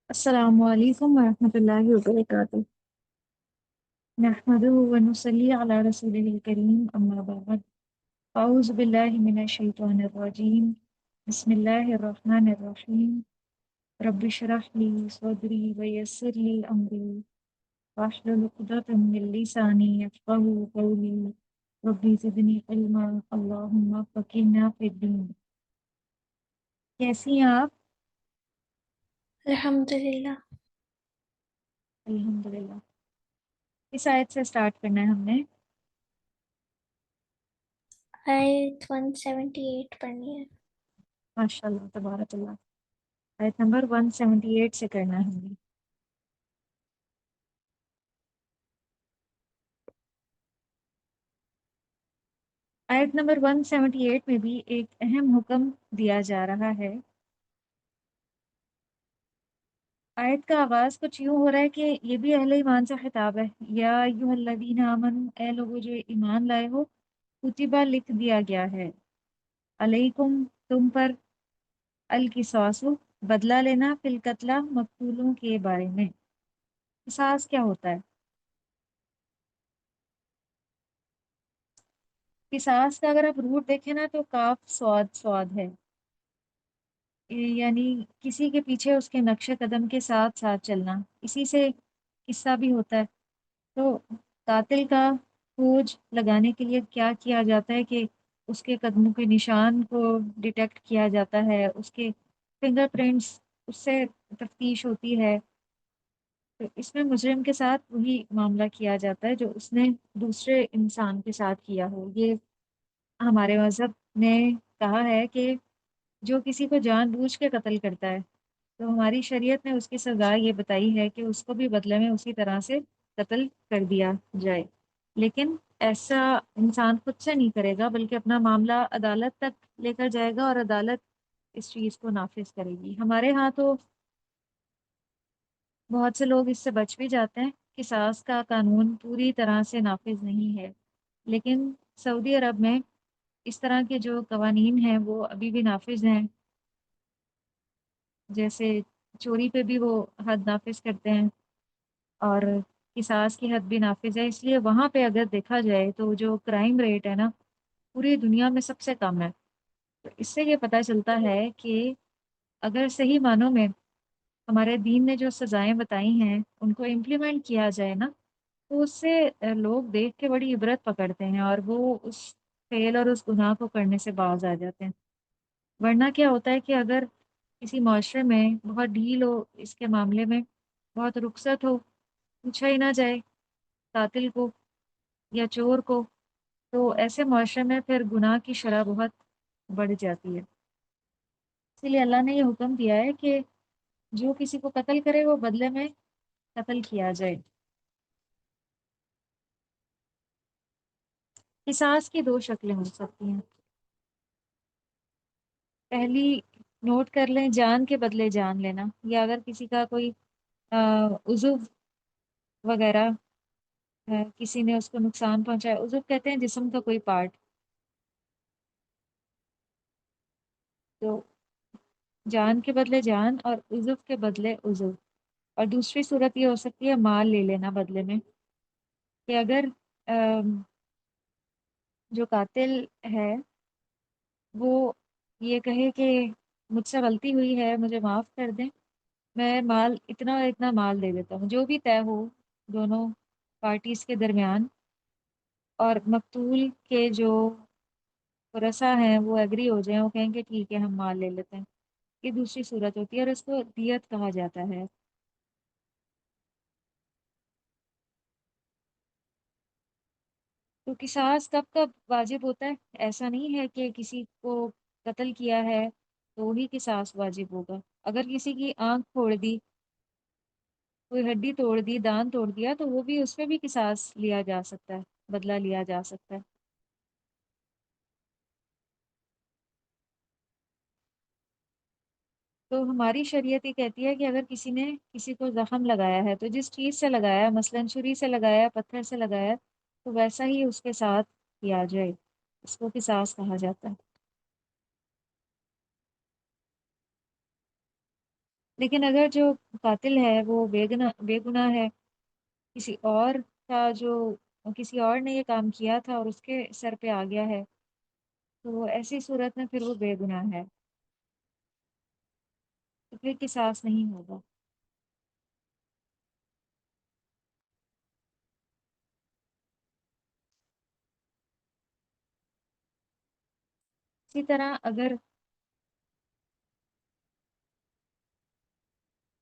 السلام علیکم ورحمۃ اللہ وبرکاتہ۔ نحمده ونصلي على رسوله الكريم اما بعد۔ اعوذ باللہ من الشیطان الرجیم۔ بسم اللہ الرحمن الرحیم۔ رب اشرح لي صدری ویسر لي امری واحلل عقدۃ من لسانی یفقهوا قولی۔ رب زدنی علما اللہم فقہنا فی الدین۔ کیسی ہیں آپ؟ الحمد للہ۔ الحمدللہ۔ اس آیت سے سٹارٹ کرنا ہے ہم نے۔ آیت 178 پڑھنی ہے۔ ماشاء اللہ تبارک اللہ۔ آیت نمبر 178 سے کرنا ہے ہم نے۔ آیت نمبر 178 میں بھی ایک اہم حکم دیا جا رہا ہے۔ آیت کا آغاز کچھ یوں ہو رہا ہے کہ یہ بھی اہل ایمان سے خطاب ہے۔ یا ایھا الذین آمنوا، اے لوگو جو ایمان لائے ہو، کتبہ لکھ دیا گیا ہے، علیکم تم پر، القصاص بدلہ لینا، فی القتلی مقتولوں کے بارے میں۔ قصاص کیا ہوتا ہے؟ قصاص کا اگر آپ روٹ دیکھیں نا تو کاف صاد صاد ہے، یعنی کسی کے پیچھے اس کے نقش قدم کے ساتھ ساتھ چلنا، اسی سے قصہ بھی ہوتا ہے۔ تو قاتل کا کھوج لگانے کے لیے کیا کیا جاتا ہے کہ اس کے قدموں کے نشان کو ڈیٹیکٹ کیا جاتا ہے، اس کے فنگر پرنٹس، اس سے تفتیش ہوتی ہے۔ تو اس میں مجرم کے ساتھ وہی معاملہ کیا جاتا ہے جو اس نے دوسرے انسان کے ساتھ کیا ہو۔ یہ ہمارے مذہب نے کہا ہے کہ جو کسی کو جان بوجھ کے قتل کرتا ہے تو ہماری شریعت نے اس کی سزا یہ بتائی ہے کہ اس کو بھی بدلے میں اسی طرح سے قتل کر دیا جائے، لیکن ایسا انسان خود سے نہیں کرے گا بلکہ اپنا معاملہ عدالت تک لے کر جائے گا اور عدالت اس چیز کو نافذ کرے گی۔ ہمارے ہاں تو بہت سے لوگ اس سے بچ بھی جاتے ہیں، قصاص کا قانون پوری طرح سے نافذ نہیں ہے، لیکن سعودی عرب میں اس طرح کے جو قوانین ہیں وہ ابھی بھی نافذ ہیں۔ جیسے چوری پہ بھی وہ حد نافذ کرتے ہیں اور قصاص کی حد بھی نافذ ہے، اس لیے وہاں پہ اگر دیکھا جائے تو جو کرائم ریٹ ہے نا پوری دنیا میں سب سے کم ہے۔ تو اس سے یہ پتہ چلتا ہے کہ اگر صحیح معنوں میں ہمارے دین نے جو سزائیں بتائی ہیں ان کو امپلیمنٹ کیا جائے نا تو اس سے لوگ دیکھ کے بڑی عبرت پکڑتے ہیں اور وہ اس فعل اور اس گناہ کو کرنے سے باز آ جاتے ہیں۔ ورنہ کیا ہوتا ہے کہ اگر کسی معاشرے میں بہت ڈھیل ہو اس کے معاملے میں، بہت رخصت ہو، پوچھا ہی نہ جائے قاتل کو یا چور کو، تو ایسے معاشرے میں پھر گناہ کی شرح بہت بڑھ جاتی ہے۔ اسی لیے اللہ نے یہ حکم دیا ہے کہ جو کسی کو قتل کرے وہ بدلے میں قتل کیا جائے۔ قصاص کی دو شکلیں ہو سکتی ہیں۔ پہلی نوٹ کر لیں، جان کے بدلے جان لینا، یا اگر کسی کا کوئی عضو وغیرہ کسی نے اس کو نقصان پہنچایا، عضو کہتے ہیں جسم کا کوئی پارٹ، تو جان کے بدلے جان اور عضو کے بدلے عضو۔ اور دوسری صورت یہ ہو سکتی ہے مال لے لینا بدلے میں، کہ اگر جو قاتل ہے وہ یہ کہے کہ مجھ سے غلطی ہوئی ہے، مجھے معاف کر دیں، میں مال اتنا اور اتنا مال دے دیتا ہوں، جو بھی طے ہو دونوں پارٹیز کے درمیان، اور مقتول کے جو ورثاء ہیں وہ ایگری ہو جائیں، وہ کہیں کہ ٹھیک ہے ہم مال لے لیتے ہیں۔ یہ دوسری صورت ہوتی ہے اور اس کو دیت کہا جاتا ہے۔ تو قصاص کب کب واجب ہوتا ہے؟ ایسا نہیں ہے کہ کسی کو قتل کیا ہے تو وہی قصاص واجب ہوگا۔ اگر کسی کی آنکھ پھوڑ دی، کوئی ہڈی توڑ دی، دان توڑ دیا، تو وہ بھی اس پہ بھی قصاص لیا جا سکتا ہے، بدلہ لیا جا سکتا ہے۔ تو ہماری شریعت یہ کہتی ہے کہ اگر کسی نے کسی کو زخم لگایا ہے تو جس چیز سے لگایا، مثلاً چھری سے لگایا، پتھر سے لگایا، تو ویسا ہی اس کے ساتھ کیا جائے، اس کو قصاص کہا جاتا ہے۔ لیکن اگر جو قاتل ہے وہ بے گناہ ہے، کسی اور کا جو کسی اور نے یہ کام کیا تھا اور اس کے سر پہ آ گیا ہے، تو ایسی صورت میں پھر وہ بے گناہ ہے، تو پھر قصاص نہیں ہوگا۔ اسی طرح اگر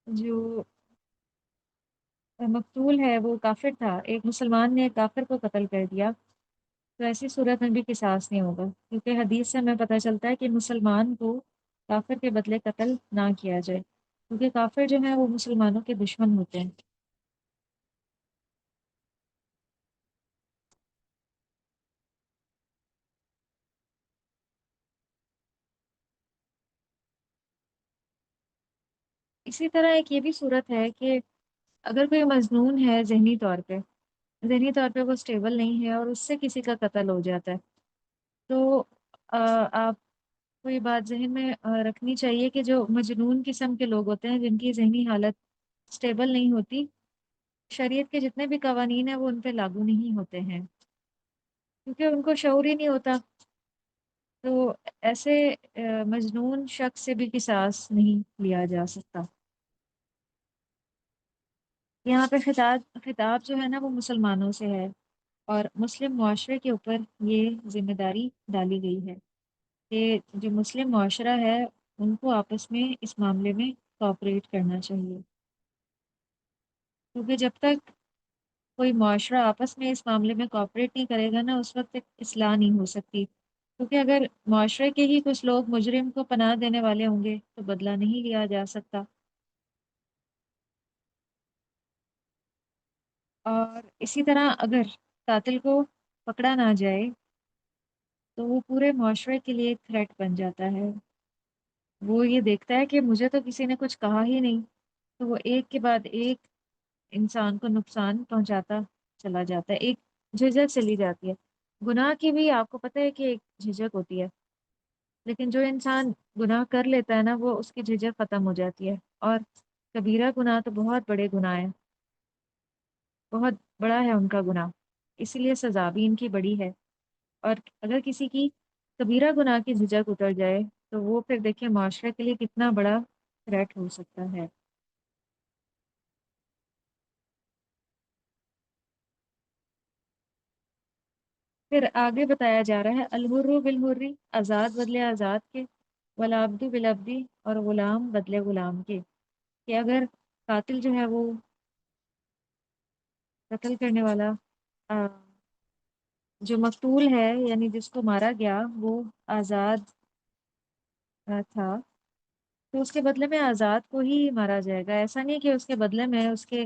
جو مقتول ہے وہ کافر تھا، ایک مسلمان نے ایک کافر کو قتل کر دیا، تو ایسی صورت میں بھی قصاص نہیں ہوگا، کیونکہ حدیث سے ہمیں پتہ چلتا ہے کہ مسلمان کو کافر کے بدلے قتل نہ کیا جائے، کیونکہ کافر جو ہیں وہ مسلمانوں کے دشمن ہوتے ہیں۔ اسی طرح ایک یہ بھی صورت ہے کہ اگر کوئی مظنون ہے ذہنی طور پہ وہ اسٹیبل نہیں ہے اور اس سے کسی کا قتل ہو جاتا ہے، تو آپ کو یہ بات ذہن میں رکھنی چاہیے کہ جو مجنون قسم کے لوگ ہوتے ہیں جن کی ذہنی حالت اسٹیبل نہیں ہوتی، شریعت کے جتنے بھی قوانین ہیں وہ ان پہ لاگو نہیں ہوتے ہیں، کیونکہ ان کو شعور ہی نہیں ہوتا، تو ایسے مجنون شخص سے بھی قصاص نہیں لیا جا سکتا۔ یہاں پہ خطاب جو ہے نا وہ مسلمانوں سے ہے، اور مسلم معاشرے کے اوپر یہ ذمہ داری ڈالی گئی ہے کہ جو مسلم معاشرہ ہے ان کو آپس میں اس معاملے میں کوآپریٹ کرنا چاہیے، کیونکہ جب تک کوئی معاشرہ آپس میں اس معاملے میں کوآپریٹ نہیں کرے گا نا اس وقت تک اصلاح نہیں ہو سکتی، کیونکہ اگر معاشرے کے ہی کچھ لوگ مجرم کو پناہ دینے والے ہوں گے تو بدلہ نہیں لیا جا سکتا، اور اسی طرح اگر قاتل کو پکڑا نہ جائے تو وہ پورے معاشرے کے لیے ایک تھریٹ بن جاتا ہے، وہ یہ دیکھتا ہے کہ مجھے تو کسی نے کچھ کہا ہی نہیں، تو وہ ایک کے بعد ایک انسان کو نقصان پہنچاتا چلا جاتا ہے، ایک جھجک چلی جاتی ہے۔ گناہ کی بھی آپ کو پتہ ہے کہ ایک جھجک ہوتی ہے، لیکن جو انسان گناہ کر لیتا ہے نا وہ اس کی جھجک ختم ہو جاتی ہے، اور کبیرہ گناہ تو بہت بڑے گناہ ہیں، بہت بڑا ہے ان کا گناہ، اسی لیے سزا بھی ان کی بڑی ہے، اور اگر کسی کی کبیرہ گناہ کی جھجک اتر جائے تو وہ پھر دیکھیں معاشرے کے لیے کتنا بڑا تھریٹ ہو سکتا ہے۔ پھر آگے بتایا جا رہا ہے الحر بالحری، آزاد بدلے آزاد کے، والعبد بالعبدی، اور غلام بدلے غلام کے، کہ اگر قاتل جو ہے وہ قتل کرنے والا آ، جو مقتول ہے یعنی جس کو مارا گیا وہ آزاد تھا، تو اس کے بدلے میں آزاد کو ہی مارا جائے گا، ایسا نہیں کہ اس کے بدلے میں اس کے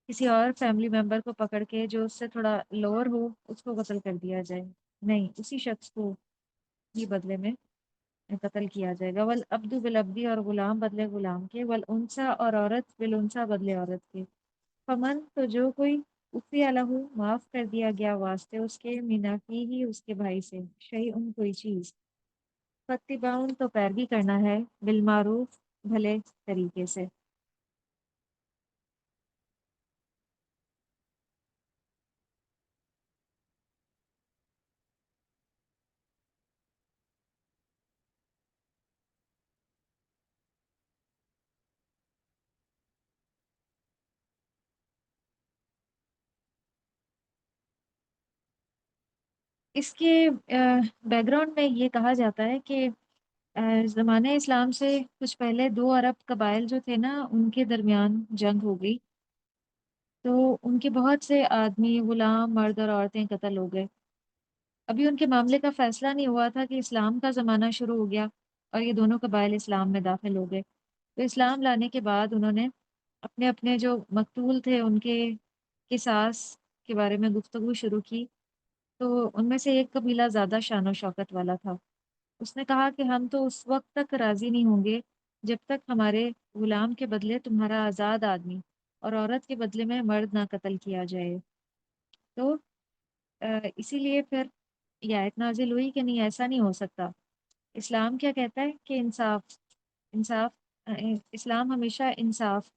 کسی اور فیملی ممبر کو پکڑ کے جو اس سے تھوڑا لوور ہو اس کو قتل کر دیا جائے، نہیں، اسی شخص کو ہی بدلے میں قتل کیا جائے گا۔ والعبد بالعبدی، اور غلام بدلے غلام کے، والانثی، اور عورت بالانثی بدلے عورت کے، فمن، تو جو کوئی عفی لہو، معاف کر دیا گیا واسطے اس کے، من اخیہ، اس کے بھائی سے، شیء، کوئی چیز، فاتباع، تو پیروی کرنا ہے، بالمعروف، بھلے طریقے سے۔ اس کے بیک گراؤنڈ میں یہ کہا جاتا ہے کہ زمانہ اسلام سے کچھ پہلے دو عرب قبائل جو تھے نا ان کے درمیان جنگ ہو گئی، تو ان کے بہت سے آدمی، غلام، مرد اور عورتیں قتل ہو گئے۔ ابھی ان کے معاملے کا فیصلہ نہیں ہوا تھا کہ اسلام کا زمانہ شروع ہو گیا اور یہ دونوں قبائل اسلام میں داخل ہو گئے، تو اسلام لانے کے بعد انہوں نے اپنے اپنے جو مقتول تھے ان کے قصاص کے بارے میں گفتگو شروع کی، تو ان میں سے ایک قبیلہ زیادہ شان و شوکت والا تھا، اس نے کہا کہ ہم تو اس وقت تک راضی نہیں ہوں گے جب تک ہمارے غلام کے بدلے تمہارا آزاد آدمی اور عورت کے بدلے میں مرد نہ قتل کیا جائے، تو اسی لیے پھر یہ آیت نازل ہوئی کہ نہیں، ایسا نہیں ہو سکتا، اسلام کیا کہتا ہے کہ انصاف، انصاف اسلام ہمیشہ انصاف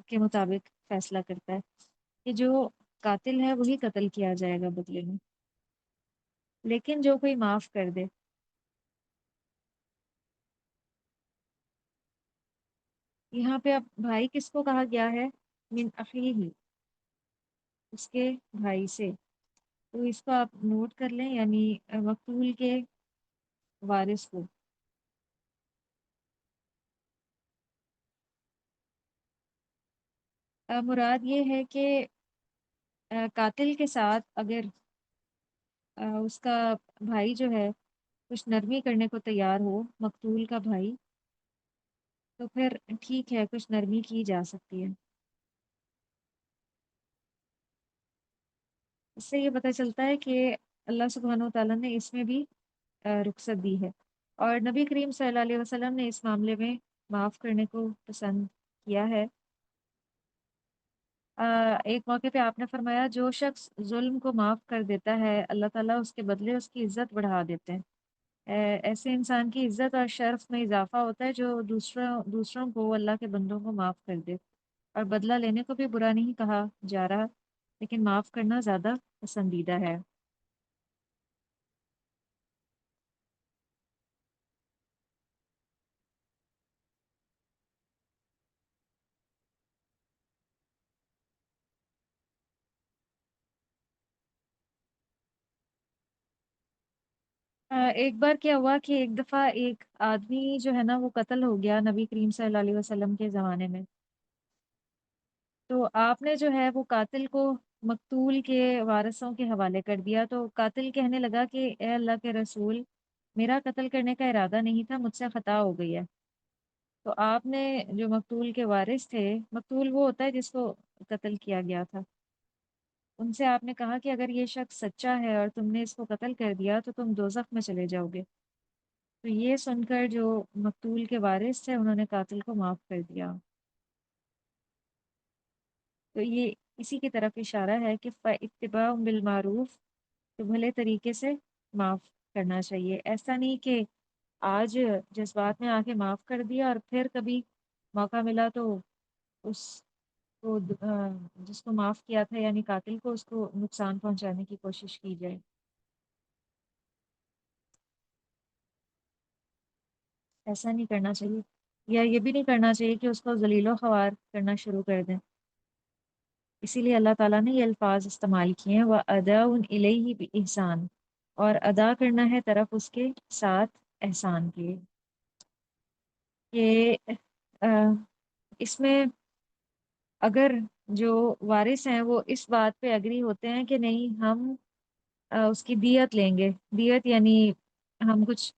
کے مطابق فیصلہ کرتا ہے کہ جو قاتل ہے وہی قتل کیا جائے گا بدلے میں، لیکن جو کوئی معاف کر دے، یہاں پہ اب بھائی کس کو کہا گیا ہے؟ من اخیہ، اس کے بھائی سے، تو اس کو آپ نوٹ کر لیں، یعنی مقتول کے وارث کو۔ مراد یہ ہے کہ قاتل کے ساتھ اگر اس کا بھائی جو ہے کچھ نرمی کرنے کو تیار ہو، مقتول کا بھائی، تو پھر ٹھیک ہے، کچھ نرمی کی جا سکتی ہے۔ اس سے یہ پتہ چلتا ہے کہ اللہ سبحانہ و تعالیٰ نے اس میں بھی رخصت دی ہے، اور نبی کریم صلی اللہ علیہ وسلم نے اس معاملے میں معاف کرنے کو پسند کیا ہے۔ ایک موقع پہ آپ نے فرمایا جو شخص ظلم کو معاف کر دیتا ہے اللہ تعالیٰ اس کے بدلے اس کی عزت بڑھا دیتے ہیں۔ ایسے انسان کی عزت اور شرف میں اضافہ ہوتا ہے جو دوسروں کو، اللہ کے بندوں کو معاف کر دے، اور بدلہ لینے کو بھی برا نہیں کہا جا رہا، لیکن معاف کرنا زیادہ پسندیدہ ہے۔ ایک بار کیا ہوا کہ ایک دفعہ ایک آدمی جو ہے نا وہ قتل ہو گیا نبی کریم صلی اللہ علیہ وسلم کے زمانے میں۔ تو آپ نے جو ہے وہ قاتل کو مقتول کے وارثوں کے حوالے کر دیا، تو قاتل کہنے لگا کہ اے اللہ کے رسول، میرا قتل کرنے کا ارادہ نہیں تھا، مجھ سے خطا ہو گئی ہے۔ تو آپ نے جو مقتول کے وارث تھے، مقتول وہ ہوتا ہے جس کو قتل کیا گیا تھا، ان سے آپ نے کہا کہ اگر یہ شخص سچا ہے اور تم نے اس کو قتل کر دیا تو تم دوزخ میں چلے جاؤ گے۔ تو یہ سن کر جو مقتول کے وارث تھے انہوں نے قاتل کو معاف کر دیا۔ تو یہ اسی کی طرف اشارہ ہے کہ اتباع بالمعروف، تو بھلے طریقے سے معاف کرنا چاہیے، ایسا نہیں کہ آج جذبات میں آ کے معاف کر دیا اور پھر کبھی موقع ملا تو اس کو جس کو معاف کیا تھا یعنی قاتل کو، اس کو نقصان پہنچانے کی کوشش کی جائے۔ ایسا نہیں کرنا چاہیے، یا یہ بھی نہیں کرنا چاہیے کہ اس کو ذلیل و خوار کرنا شروع کر دیں۔ اسی لیے اللہ تعالیٰ نے یہ الفاظ استعمال کیے ہیں، وَأَدَاءٌ إِلَيْهِ بِإِحْسَان، اور ادا کرنا ہے طرف اس کے ساتھ احسان کے۔ کہ آ، اس میں اگر جو وارث ہیں وہ اس بات پہ اگری ہوتے ہیں کہ نہیں ہم اس کی دیت لیں گے، دیت یعنی ہم کچھ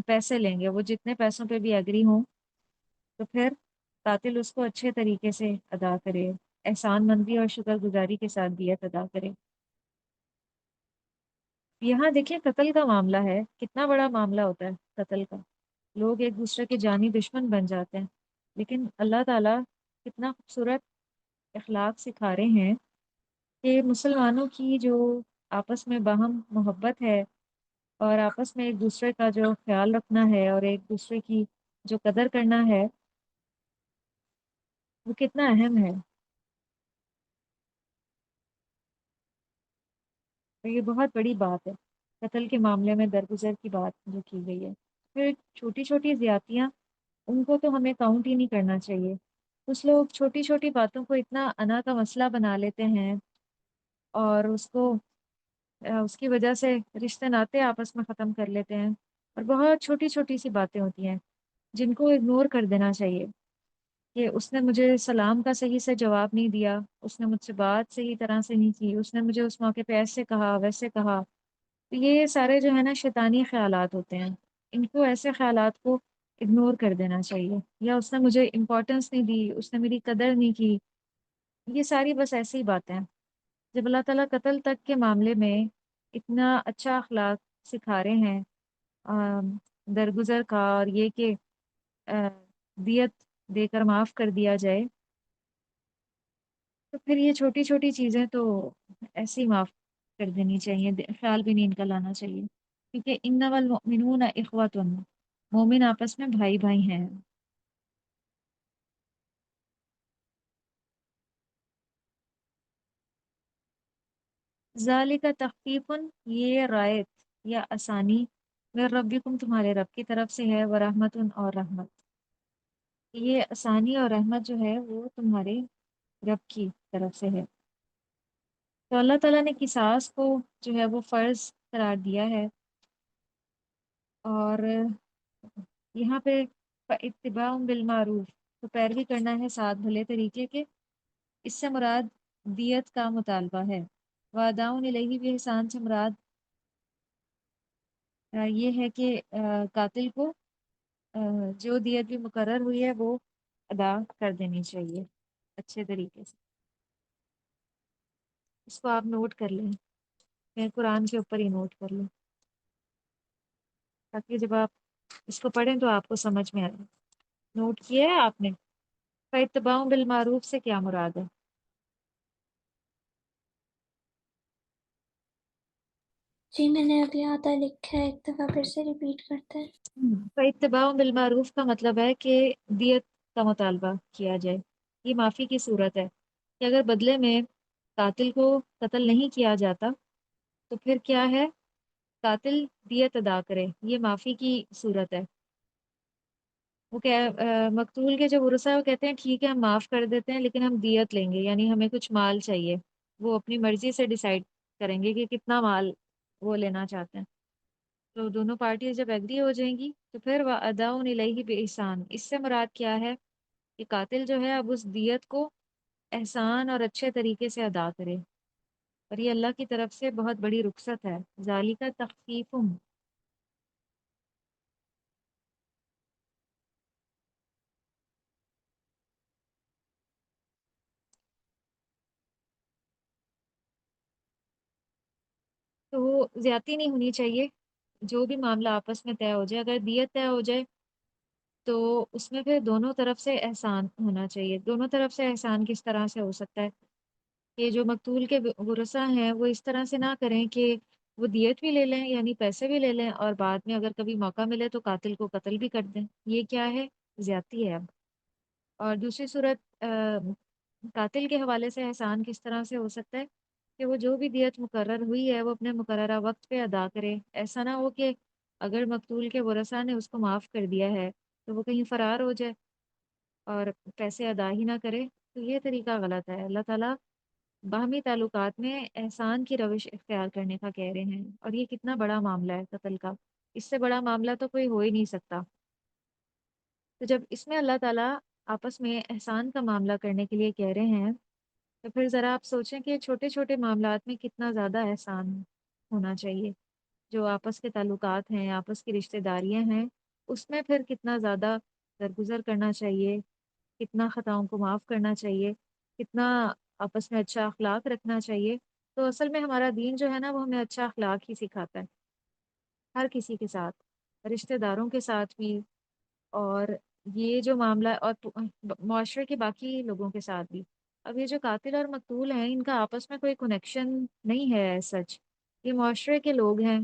پیسے لیں گے، وہ جتنے پیسوں پہ بھی اگری ہوں، تو پھر قاتل اس کو اچھے طریقے سے ادا کرے، احسان مندی اور شکر گزاری کے ساتھ دیت ادا کرے۔ یہاں دیکھیں قتل کا معاملہ ہے، کتنا بڑا معاملہ ہوتا ہے قتل کا، لوگ ایک دوسرے کے جانی دشمن بن جاتے ہیں، لیکن اللہ تعالیٰ کتنا خوبصورت اخلاق سکھا رہے ہیں کہ مسلمانوں کی جو آپس میں باہم محبت ہے اور آپس میں ایک دوسرے کا جو خیال رکھنا ہے اور ایک دوسرے کی جو قدر کرنا ہے، وہ کتنا اہم ہے، اور یہ بہت بڑی بات ہے قتل کے معاملے میں درگزر کی بات جو کی گئی ہے۔ پھر چھوٹی چھوٹی زیادتیاں، ان کو تو ہمیں کاؤنٹ ہی نہیں کرنا چاہیے۔ کچھ لوگ چھوٹی چھوٹی باتوں کو اتنا انا کا مسئلہ بنا لیتے ہیں، اور اس کو اس کی وجہ سے رشتے ناطے آپس میں ختم کر لیتے ہیں، اور بہت چھوٹی چھوٹی سی باتیں ہوتی ہیں جن کو اگنور کر دینا چاہیے، کہ اس نے مجھے سلام کا صحیح سے جواب نہیں دیا، اس نے مجھ سے بات صحیح طرح سے نہیں کی، اس نے مجھے اس موقع پہ ایسے کہا ویسے کہا۔ تو یہ سارے جو ہے نا شیطانی خیالات ہوتے ہیں، ان کو، ایسے خیالات کو اگنور کر دینا چاہیے۔ یا اس نے مجھے امپورٹنس نہیں دی، اس نے میری قدر نہیں کی، یہ ساری بس ایسی ہی باتیں ہیں۔ جب اللہ تعالیٰ قتل تک کے معاملے میں اتنا اچھا اخلاق سکھا رہے ہیں، آم، درگزر کا، اور یہ کہ آ، دیت دے کر معاف کر دیا جائے، تو پھر یہ چھوٹی چھوٹی چیزیں تو ایسے ہی معاف کر دینی چاہیے، خیال بھی نہیں ان کا لانا چاہیے، کیونکہ انما المؤمنون اخوۃ، مومن آپس میں بھائی بھائی ہیں۔ ذالک تخفیف، یہ رعایت یا آسانی، من ربکم، تمہارے رب کی طرف سے ہے، ورحمت، اور رحمت، یہ آسانی اور رحمت جو ہے وہ تمہارے رب کی طرف سے ہے۔ تو اللہ تعالیٰ نے قصاص کو جو ہے وہ فرض قرار دیا ہے، اور یہاں پہ اتباع بالمعروف، تو پیروی کرنا ہے ساتھ بھلے طریقے کے، اس سے مراد دیت کا مطالبہ ہے۔ واداؤن الیہ بھی احسان سے مراد یہ ہے کہ قاتل کو جو دیت بھی مقرر ہوئی ہے وہ ادا کر دینی چاہیے اچھے طریقے سے۔ اس کو آپ نوٹ کر لیں، میں قرآن کے اوپر ہی نوٹ کر لیں، تاکہ جب آپ اس کو پڑھیں تو آپ کو سمجھ میں آئے۔ نوٹ کیا ہے آپ نے؟ فَاتَّبَاعٌ بالمعروف سے کیا مراد ہے؟ جی میں نے ابھی آدھا لکھا ہے، ایک دفعہ پھر سے ریپیٹ کرتے ہیں۔ فَاتَّبَاعٌ بالمعروف کا مطلب ہے کہ دیت کا مطالبہ کیا جائے۔ یہ معافی کی صورت ہے کہ اگر بدلے میں قاتل کو قتل نہیں کیا جاتا تو پھر کیا ہے؟ قاتل دیت ادا کرے، یہ معافی کی صورت ہے۔ وہ مقتول کے جو ورثہ ہے وہ کہتے ہیں ٹھیک ہے ہم معاف کر دیتے ہیں لیکن ہم دیت لیں گے، یعنی ہمیں کچھ مال چاہیے۔ وہ اپنی مرضی سے ڈیسائیڈ کریں گے کہ کتنا مال وہ لینا چاہتے ہیں۔ تو دونوں پارٹیز جب ایگری ہو جائیں گی تو پھر وَأَدَاءٌ إِلَيْهِ بِإِحْسَان، اس سے مراد کیا ہے کہ قاتل جو ہے اب اس دیت کو احسان اور اچھے طریقے سے ادا کرے، اور یہ اللہ کی طرف سے بہت بڑی رخصت ہے۔ ذالک تخفیف، تو زیادتی نہیں ہونی چاہیے۔ جو بھی معاملہ آپس میں طے ہو جائے، اگر دیت طے ہو جائے تو اس میں پھر دونوں طرف سے احسان ہونا چاہیے۔ دونوں طرف سے احسان کس طرح سے ہو سکتا ہے کہ جو مقتول کے ورثہ ہیں وہ اس طرح سے نہ کریں کہ وہ دیت بھی لے لیں، یعنی پیسے بھی لے لیں، اور بعد میں اگر کبھی موقع ملے تو قاتل کو قتل بھی کر دیں۔ یہ کیا ہے؟ زیادتی ہے اب۔ اور دوسری صورت قاتل کے حوالے سے احسان کس طرح سے ہو سکتا ہے کہ وہ جو بھی دیت مقرر ہوئی ہے وہ اپنے مقررہ وقت پہ ادا کرے۔ ایسا نہ ہو کہ اگر مقتول کے ورثہ نے اس کو معاف کر دیا ہے تو وہ کہیں فرار ہو جائے اور پیسے ادا ہی نہ کرے، تو یہ طریقہ غلط ہے۔ اللہ تعالیٰ باہمی تعلقات میں احسان کی روش اختیار کرنے کا کہہ رہے ہیں، اور یہ کتنا بڑا معاملہ ہے قتل کا، اس سے بڑا معاملہ تو کوئی ہو ہی نہیں سکتا۔ تو جب اس میں اللہ تعالیٰ آپس میں احسان کا معاملہ کرنے کے لیے کہہ رہے ہیں تو پھر ذرا آپ سوچیں کہ چھوٹے چھوٹے معاملات میں کتنا زیادہ احسان ہونا چاہیے۔ جو آپس کے تعلقات ہیں، آپس کی رشتہ داریاں ہیں، اس میں پھر کتنا زیادہ درگزر کرنا چاہیے، کتنا خطاؤں کو معاف کرنا چاہیے، کتنا آپس میں اچھا اخلاق رکھنا چاہیے۔ تو اصل میں ہمارا دین جو ہے نا وہ ہمیں اچھا اخلاق ہی سکھاتا ہے، ہر کسی کے ساتھ، رشتہ داروں کے ساتھ بھی، اور یہ جو معاملہ اور معاشرے کے باقی لوگوں کے ساتھ بھی۔ اب یہ جو قاتل اور مقتول ہیں ان کا آپس میں کوئی کنیکشن نہیں ہے سچ، یہ معاشرے کے لوگ ہیں،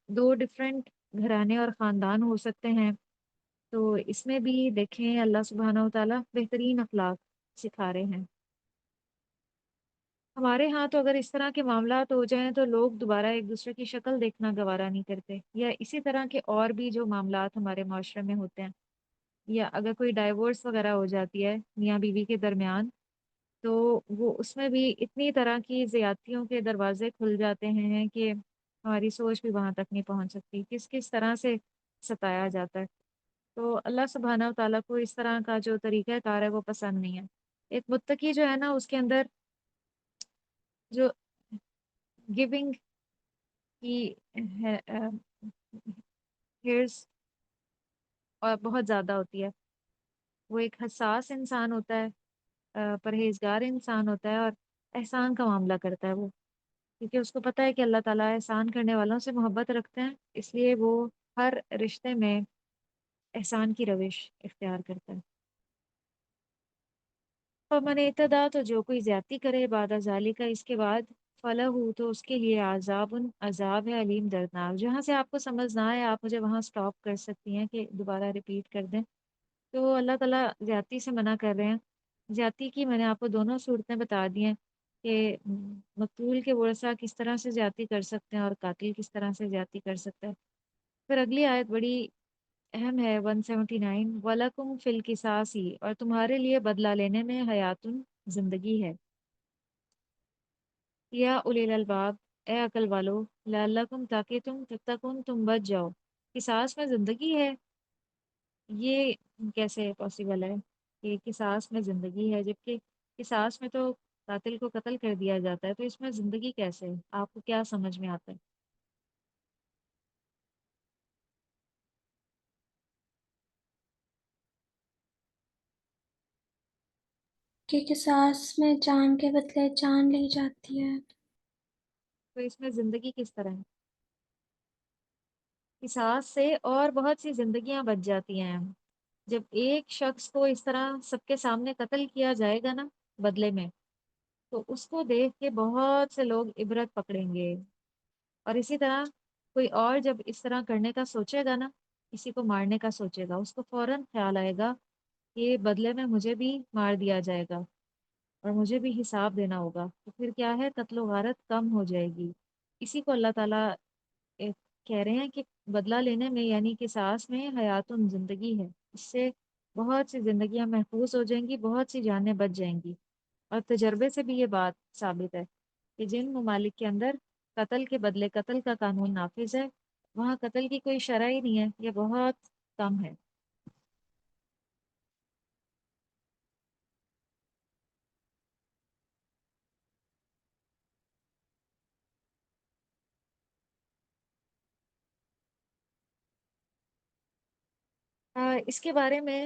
دو ڈفرینٹ گھرانے اور خاندان ہو سکتے ہیں۔ تو اس میں بھی دیکھیں اللہ سبحانہ و تعالیٰ بہترین اخلاق سکھا رہے ہیں۔ ہمارے ہاں تو اگر اس طرح کے معاملات ہو جائیں تو لوگ دوبارہ ایک دوسرے کی شکل دیکھنا گوارا نہیں کرتے، یا اسی طرح کے اور بھی جو معاملات ہمارے معاشرے میں ہوتے ہیں، یا اگر کوئی ڈائیورس وغیرہ ہو جاتی ہے میاں بیوی کے درمیان، تو وہ اس میں بھی اتنی طرح کی زیادتیوں کے دروازے کھل جاتے ہیں کہ ہماری سوچ بھی وہاں تک نہیں پہنچ سکتی، کس کس طرح سے ستایا جاتا ہے۔ تو اللہ سبحانہ و تعالیٰ کو اس طرح کا جو طریقہ کار ہے وہ پسند نہیں ہے۔ ایک متقی جو ہے نا اس کے اندر جو گیونگ کی ہرس اور بہت زیادہ ہوتی ہے، وہ ایک حساس انسان ہوتا ہے، پرہیزگار انسان ہوتا ہے، اور احسان کا معاملہ کرتا ہے وہ، کیونکہ اس کو پتہ ہے کہ اللہ تعالیٰ احسان کرنے والوں سے محبت رکھتے ہیں، اس لیے وہ ہر رشتے میں احسان کی روش اختیار کرتا ہے۔ فمن اعتدیٰ، تو جو کوئی زیادتی کرے بعد ذالک، اس کے بعد، فلہ، تو اس کے لیے عذاب ہے علیم دردناک۔ جہاں سے آپ کو سمجھ نہ آئے آپ مجھے وہاں سٹاپ کر سکتی ہیں کہ دوبارہ ریپیٹ کر دیں۔ تو اللہ تعالیٰ زیادتی سے منع کر رہے ہیں۔ زیادتی کی میں نے آپ کو دونوں صورتیں بتا دی ہیں کہ مقتول کے ورثاء کس طرح سے زیادتی کر سکتے ہیں اور قاتل کس طرح سے زیادتی کر سکتا ہے۔ پھر اگلی آیت بڑی اہم ہے، 179، وَلَكُمْ فِي الْقِصَاصِ، اور تمہارے لیے بدلہ لینے میں حیاتن، زندگی ہے، یا اولی الالباب، اے عقل والو، لعلکم، تاکہ تم تتقون، تم بچ جاؤ۔ قصاص میں زندگی ہے، یہ کیسے پاسبل ہے کہ قصاص میں زندگی ہے، جبکہ قصاص میں تو قاتل کو قتل کر دیا جاتا ہے، تو اس میں زندگی کیسے ہے؟ آپ کو کیا سمجھ میں آتا ہے؟ کہ قصاص میں جان کے بدلے جان لی جاتی ہے۔ تو اس میں زندگی کس طرح ہے؟ قصاص سے اور بہت سی زندگیاں بچ جاتی ہیں۔ جب ایک شخص کو اس طرح سب کے سامنے قتل کیا جائے گا نا بدلے میں، تو اس کو دیکھ کے بہت سے لوگ عبرت پکڑیں گے، اور اسی طرح کوئی اور جب اس طرح کرنے کا سوچے گا نا، کسی کو مارنے کا سوچے گا، اس کو فوراً خیال آئے گا کہ بدلے میں مجھے بھی مار دیا جائے گا اور مجھے بھی حساب دینا ہوگا، تو پھر کیا ہے، قتل و غارت کم ہو جائے گی۔ اسی کو اللہ تعالیٰ ایک کہہ رہے ہیں کہ بدلہ لینے میں یعنی قصاص میں حیاتن، زندگی ہے، اس سے بہت سی زندگیاں محفوظ ہو جائیں گی، بہت سی جانیں بچ جائیں گی۔ اور تجربے سے بھی یہ بات ثابت ہے کہ جن ممالک کے اندر قتل کے بدلے قتل کا قانون نافذ ہے، وہاں قتل کی کوئی شرح ہی نہیں ہے، یہ بہت کم ہے۔ اس کے بارے میں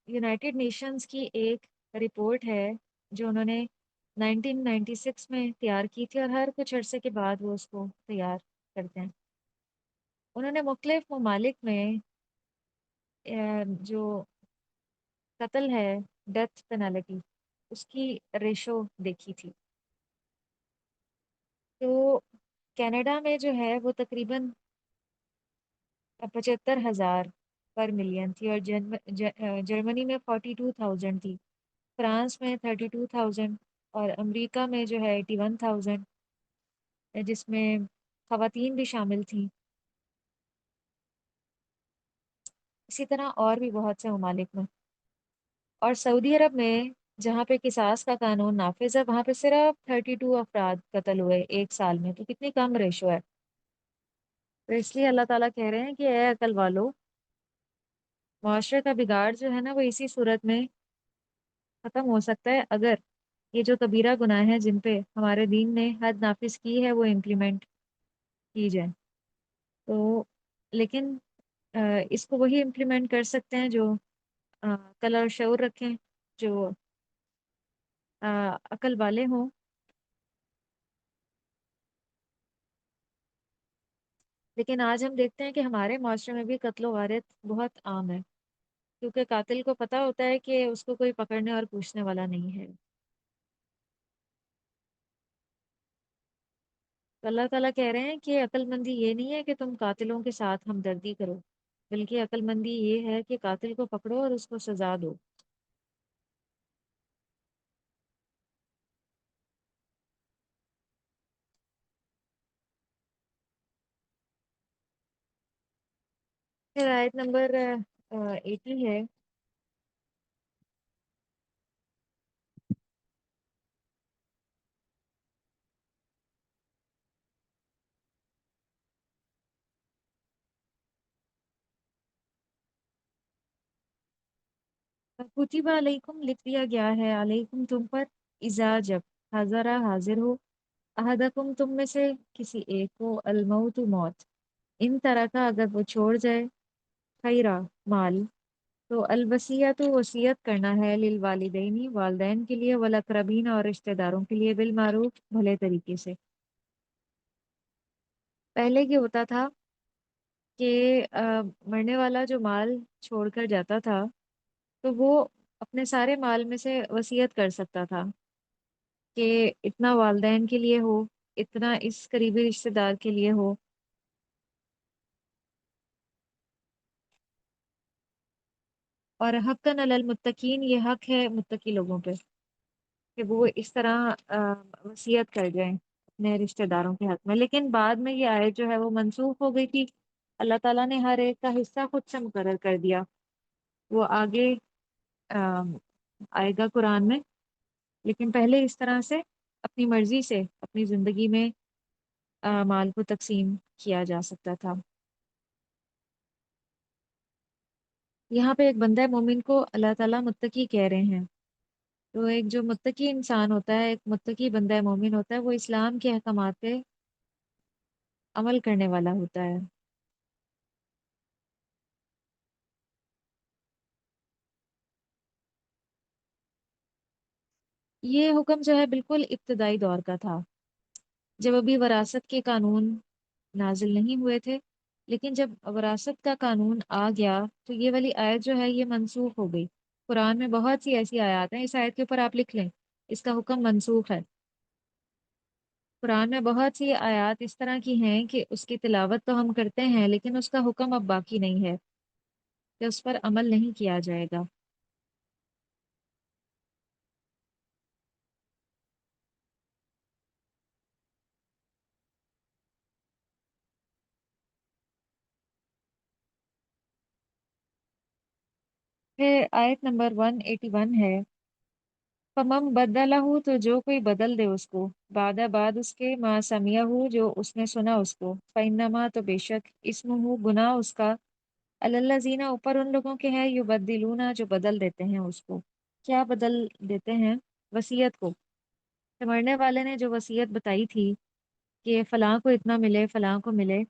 یونائٹڈ نیشنز کی ایک رپورٹ ہے جو انہوں نے 1996 میں تیار کی تھی، اور ہر کچھ عرصے کے بعد وہ اس کو تیار کرتے ہیں۔ انہوں نے مختلف ممالک میں جو قتل ہے، ڈیتھ پینالٹی، اس کی ریشو دیکھی تھی۔ تو کینیڈا میں جو ہے وہ تقریباً 75,000 پر ملین تھی، اور جرمنی میں 42,000 تھی، فرانس میں 32,000، اور امریکہ میں جو ہے 81,000، جس میں خواتین بھی شامل تھیں۔ اسی طرح اور بھی بہت سے ممالک میں، اور سعودی عرب میں جہاں پہ قصاص کا قانون نافذ ہے، وہاں پہ صرف 32 افراد قتل ہوئے ایک سال میں، تو کتنی کم ریشو ہے۔ تو اس لیے اللہ تعالیٰ کہہ رہے ہیں کہ اے عقل والو، معاشرے کا بگاڑ جو ہے نا وہ اسی صورت میں ختم ہو سکتا ہے اگر یہ جو کبیرہ گناہ ہیں جن پہ ہمارے دین نے حد نافذ کی ہے وہ امپلیمنٹ کی جائے۔ تو لیکن اس کو وہی امپلیمنٹ کر سکتے ہیں جو عقل اور شعور رکھیں، جو عقل والے ہوں۔ لیکن آج ہم دیکھتے ہیں کہ ہمارے معاشرے میں بھی قتل و غارت بہت عام ہے، کیونکہ قاتل کو پتہ ہوتا ہے کہ اس کو کوئی پکڑنے اور پوچھنے والا نہیں ہے۔ تو اللہ تعالیٰ کہہ رہے ہیں کہ عقل مندی یہ نہیں ہے کہ تم قاتلوں کے ساتھ ہمدردی کرو، بلکہ عقل مندی یہ ہے کہ قاتل کو پکڑو اور اس کو سزا دو۔ پھر آیت نمبر 80 ہے، کتب علیکم، لکھ دیا گیا ہے، علیکم تم پر، اذا جب، حضرہ حاضر ہو، احدکم تم میں سے کسی ایک کو، الموت موت، ان طرح کا اگر وہ چھوڑ جائے، خیرہ مال، تو الوصیت وصیت کرنا ہے، للوالدین والدین کے لیے، والاقربین اور رشتہ داروں کے لیے، بالمعروف بھلے طریقے سے۔ پہلے یہ ہوتا تھا کہ مرنے والا جو مال چھوڑ کر جاتا تھا تو وہ اپنے سارے مال میں سے وصیت کر سکتا تھا کہ اتنا والدین کے لیے ہو، اتنا اس قریبی رشتہ دار کے لیے ہو، اور حقاً علی المتقین، یہ حق ہے متقی لوگوں پہ۔ کہ وہ اس طرح وصیت کر گئے اپنے رشتہ داروں کے حق میں، لیکن بعد میں یہ آیت جو ہے وہ منسوخ ہو گئی تھی۔ اللہ تعالیٰ نے ہر ایک کا حصہ خود سے مقرر کر دیا، وہ آگے آم، آئے گا قرآن میں، لیکن پہلے اس طرح سے اپنی مرضی سے اپنی زندگی میں مال کو تقسیم کیا جا سکتا تھا۔ یہاں پہ ایک بندہ مومن کو اللہ تعالیٰ متقی کہہ رہے ہیں، تو ایک جو متقی انسان ہوتا ہے، ایک متقی بندہ مومن ہوتا ہے، وہ اسلام کے احکامات پہ عمل کرنے والا ہوتا ہے۔ یہ حکم جو ہے بالکل ابتدائی دور کا تھا، جب ابھی وراثت کے قانون نازل نہیں ہوئے تھے، لیکن جب وراثت کا قانون آ گیا تو یہ والی آیت جو ہے یہ منسوخ ہو گئی۔ قرآن میں بہت سی ایسی آیات ہیں، اس آیت کے اوپر آپ لکھ لیں اس کا حکم منسوخ ہے۔ قرآن میں بہت سی آیات اس طرح کی ہیں کہ اس کی تلاوت تو ہم کرتے ہیں لیکن اس کا حکم اب باقی نہیں ہے کہ اس پر عمل نہیں کیا جائے گا۔ پھر آیت نمبر 181 ہے، فمم بدلہ تو جو کوئی بدل دے اس کو، بعد اس کے ما سمیع ہو جو اس نے سنا اس کو، فینما تو بے شک اسم ہو گناہ اس کا، الزینہ اوپر ان لوگوں کے ہیں، یبدلونا جو بدل دیتے ہیں اس کو۔ کیا بدل دیتے ہیں؟ وصیت کو۔ کہ مرنے والے نے جو وصیت بتائی تھی کہ فلاں کو اتنا ملے فلاں کو ملے،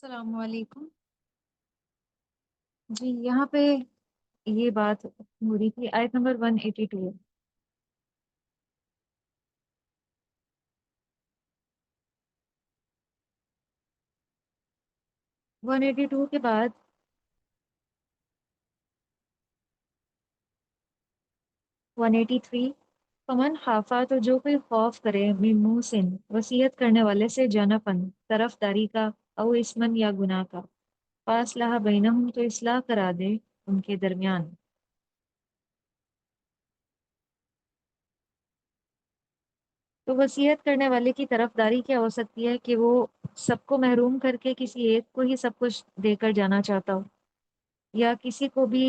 السلام علیکم جی، یہاں پہ یہ بات ہو رہی تھی، آیت نمبر 182 ہے۔ 182 کے بعد 183، فمن خافا، تو جو کوئی خوف کرے من محسن، وصیت کرنے والے سے، جانپن طرف داری کا، او اسمن یا گناہ کا، فاصلہ بینہم، تو اصلاح کرا دے ان کے درمیان۔ تو وصیت کرنے والے کی طرف داری کیا ہو سکتی ہے کہ وہ سب کو محروم کر کے کسی ایک کو ہی سب کچھ دے کر جانا چاہتا ہو، یا کسی کو بھی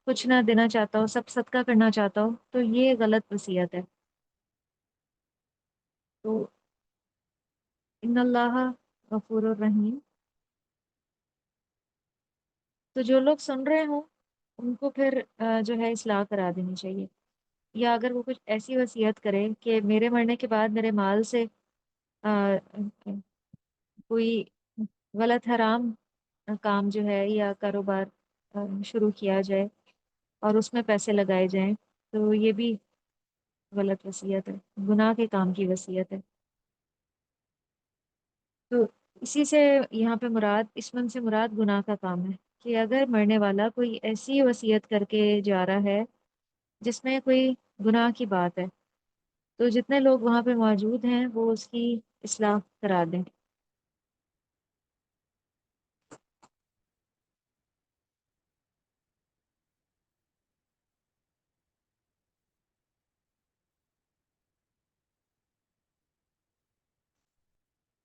کچھ نہ دینا چاہتا ہو، سب صدقہ کرنا چاہتا ہو، تو یہ غلط وصیت ہے۔ تو ان اللہ غفور الرحیم، تو جو لوگ سن رہے ہوں ان کو پھر جو ہے اصلاح کرا دینی چاہیے، یا اگر وہ کچھ ایسی وصیت کرے کہ میرے مرنے کے بعد میرے مال سے آ، کوئی غلط حرام کام جو ہے یا کاروبار شروع کیا جائے اور اس میں پیسے لگائے جائیں، تو یہ بھی غلط وصیت ہے، گناہ کے کام کی وصیت ہے۔ تو اسی سے یہاں پہ مراد، اس من سے مراد گناہ کا کام ہے، کہ اگر مرنے والا کوئی ایسی وصیت کر کے جا رہا ہے جس میں کوئی گناہ کی بات ہے، تو جتنے لوگ وہاں پہ موجود ہیں وہ اس کی اصلاح کرا دیں۔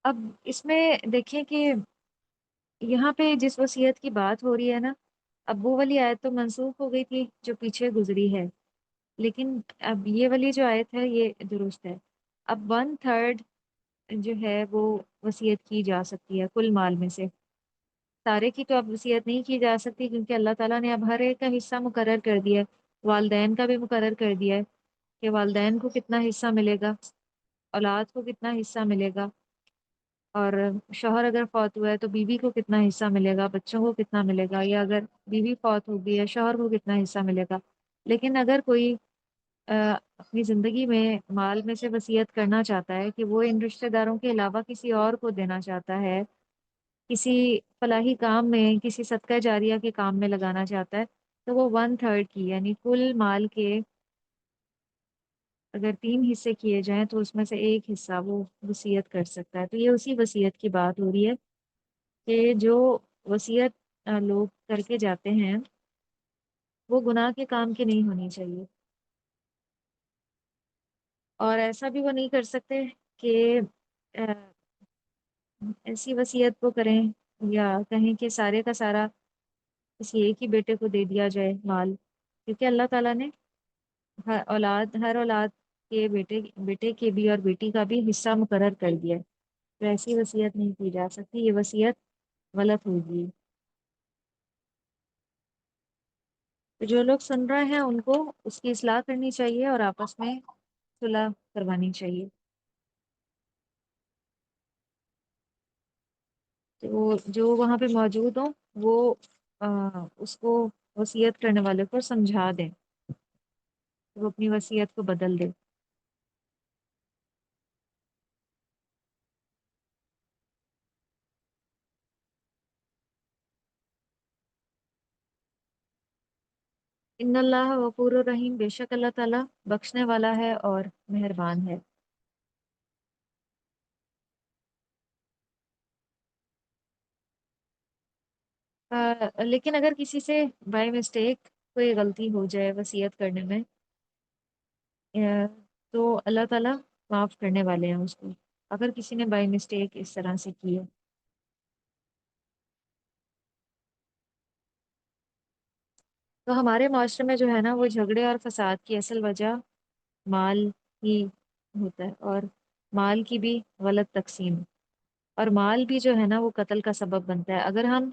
اب اس میں دیکھیں کہ یہاں پہ جس وصیت کی بات ہو رہی ہے نا، اب وہ والی آیت تو منسوخ ہو گئی تھی جو پیچھے گزری ہے، لیکن اب یہ والی جو آیت ہے یہ درست ہے۔ اب 1/3 جو ہے وہ وصیت کی جا سکتی ہے کل مال میں سے، سارے کی تو اب وصیت نہیں کی جا سکتی، کیونکہ اللہ تعالیٰ نے اب ہر ایک کا حصہ مقرر کر دیا ہے، والدین کا بھی مقرر کر دیا ہے کہ والدین کو کتنا حصہ ملے گا، اولاد کو کتنا حصہ ملے گا، اور شوہر اگر فوت ہوا ہے تو بیوی کو کتنا حصہ ملے گا، بچوں کو کتنا ملے گا، یا اگر بیوی فوت ہو گئی ہے شوہر کو کتنا حصہ ملے گا۔ لیکن اگر کوئی اپنی زندگی میں مال میں سے وصیت کرنا چاہتا ہے کہ وہ ان رشتہ داروں کے علاوہ کسی اور کو دینا چاہتا ہے، کسی فلاحی کام میں، کسی صدقہ جاریہ کے کام میں لگانا چاہتا ہے، تو وہ 1/3 کی، یعنی کل مال کے اگر 3 حصے کیے جائیں تو اس میں سے ایک حصہ وہ وصیت کر سکتا ہے۔ تو یہ اسی وصیت کی بات ہو رہی ہے کہ جو وصیت لوگ کر کے جاتے ہیں وہ گناہ کے کام کی نہیں ہونی چاہیے، اور ایسا بھی وہ نہیں کر سکتے کہ آ، ایسی وصیت کو کریں یا کہیں کہ سارے کا سارا کسی ایک ہی بیٹے کو دے دیا جائے مال، کیونکہ اللہ تعالیٰ نے ہر اولاد کے بیٹے بیٹے کے بھی اور بیٹی کا بھی حصہ مقرر کر دیا ہے۔ تو ایسی وصیت نہیں کی جا سکتی، یہ وصیت غلط ہوگی۔ تو جو لوگ سن رہے ہیں ان کو اس کی اصلاح کرنی چاہیے اور آپس میں صلح کروانی چاہیے۔ تو جو وہاں پہ موجود ہوں وہ اس کو، وصیت کرنے والے کو سمجھا دیں، وہ اپنی وصیت کو بدل دے۔ ان اللہ غفور الرحیم، بے شک اللہ تعالیٰ بخشنے والا ہے اور مہربان ہے۔ لیکن اگر کسی سے بائی مسٹیک کوئی غلطی ہو جائے وصیت کرنے میں، تو اللہ تعالیٰ معاف کرنے والے ہیں اس کو، اگر کسی نے بائی مسٹیک اس طرح سے کی ہے۔ تو ہمارے معاشرے میں جو ہے نا وہ جھگڑے اور فساد کی اصل وجہ مال ہی ہوتا ہے، اور مال کی بھی غلط تقسیم، اور مال بھی جو ہے نا وہ قتل کا سبب بنتا ہے۔ اگر ہم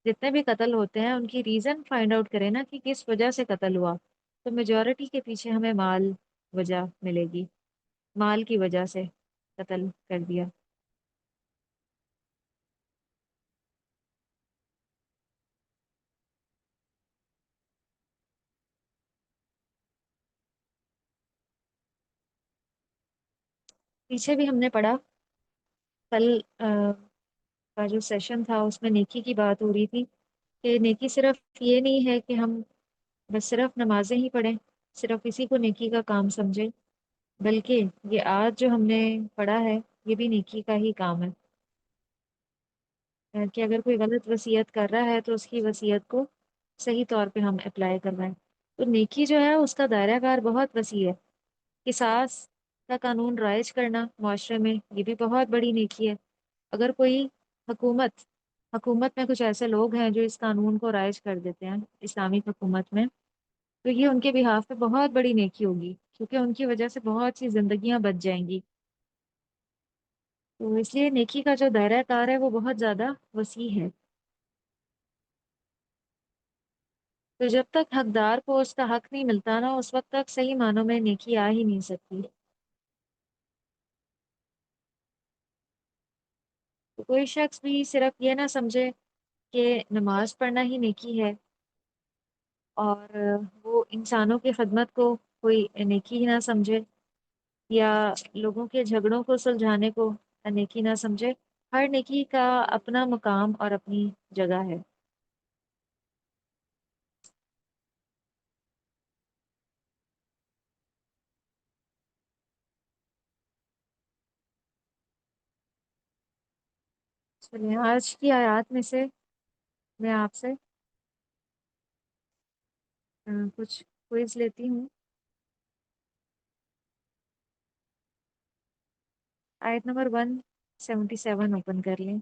جتنے بھی قتل ہوتے ہیں ان کی ریزن فائنڈ آؤٹ کریں نا کہ کس وجہ سے قتل ہوا، تو میجورٹی کے پیچھے ہمیں مال وجہ ملے گی، مال کی وجہ سے قتل کر دیا۔ پیچھے بھی ہم نے پڑھا کل کا جو سیشن تھا اس میں نیکی کی بات ہو رہی تھی کہ نیکی صرف یہ نہیں ہے کہ ہم بس صرف نمازیں ہی پڑھیں، صرف اسی کو نیکی کا کام سمجھے، بلکہ یہ آج جو ہم نے پڑھا ہے یہ بھی نیکی کا ہی کام ہے، کہ اگر کوئی غلط وصیت کر رہا ہے تو اس کی وصیت کو صحیح طور پہ ہم اپلائی کروائیں۔ تو نیکی جو ہے اس کا دائرہ کار بہت وسیع ہے۔ قصاص کا قانون رائج کرنا معاشرے میں، یہ بھی بہت بڑی نیکی ہے۔ اگر کوئی حکومت حکومت میں کچھ ایسے لوگ ہیں جو اس قانون کو رائج کر دیتے ہیں اسلامک حکومت میں، تو یہ ان کے بہاف پہ بہت بڑی نیکی ہوگی، کیونکہ ان کی وجہ سے بہت سی زندگیاں بچ جائیں گی۔ تو اس لیے نیکی کا جو دائرہ کار ہے وہ بہت زیادہ وسیع ہے۔ تو جب تک حقدار کو اس کا حق نہیں ملتا نا، اس وقت تک صحیح معنوں میں نیکی آ ہی نہیں سکتی۔ تو کوئی شخص بھی صرف یہ نہ سمجھے کہ نماز پڑھنا ہی نیکی ہے، اور وہ انسانوں کی خدمت کو کوئی نیکی ہی نہ سمجھے، یا لوگوں کے جھگڑوں کو سلجھانے کو نیکی نہ سمجھے۔ ہر نیکی کا اپنا مقام اور اپنی جگہ ہے۔ چلیے آج کی آیات میں سے میں آپ سے کچھ کوئز لیتی ہوں۔ آیت نمبر 177 اوپن کر لیں۔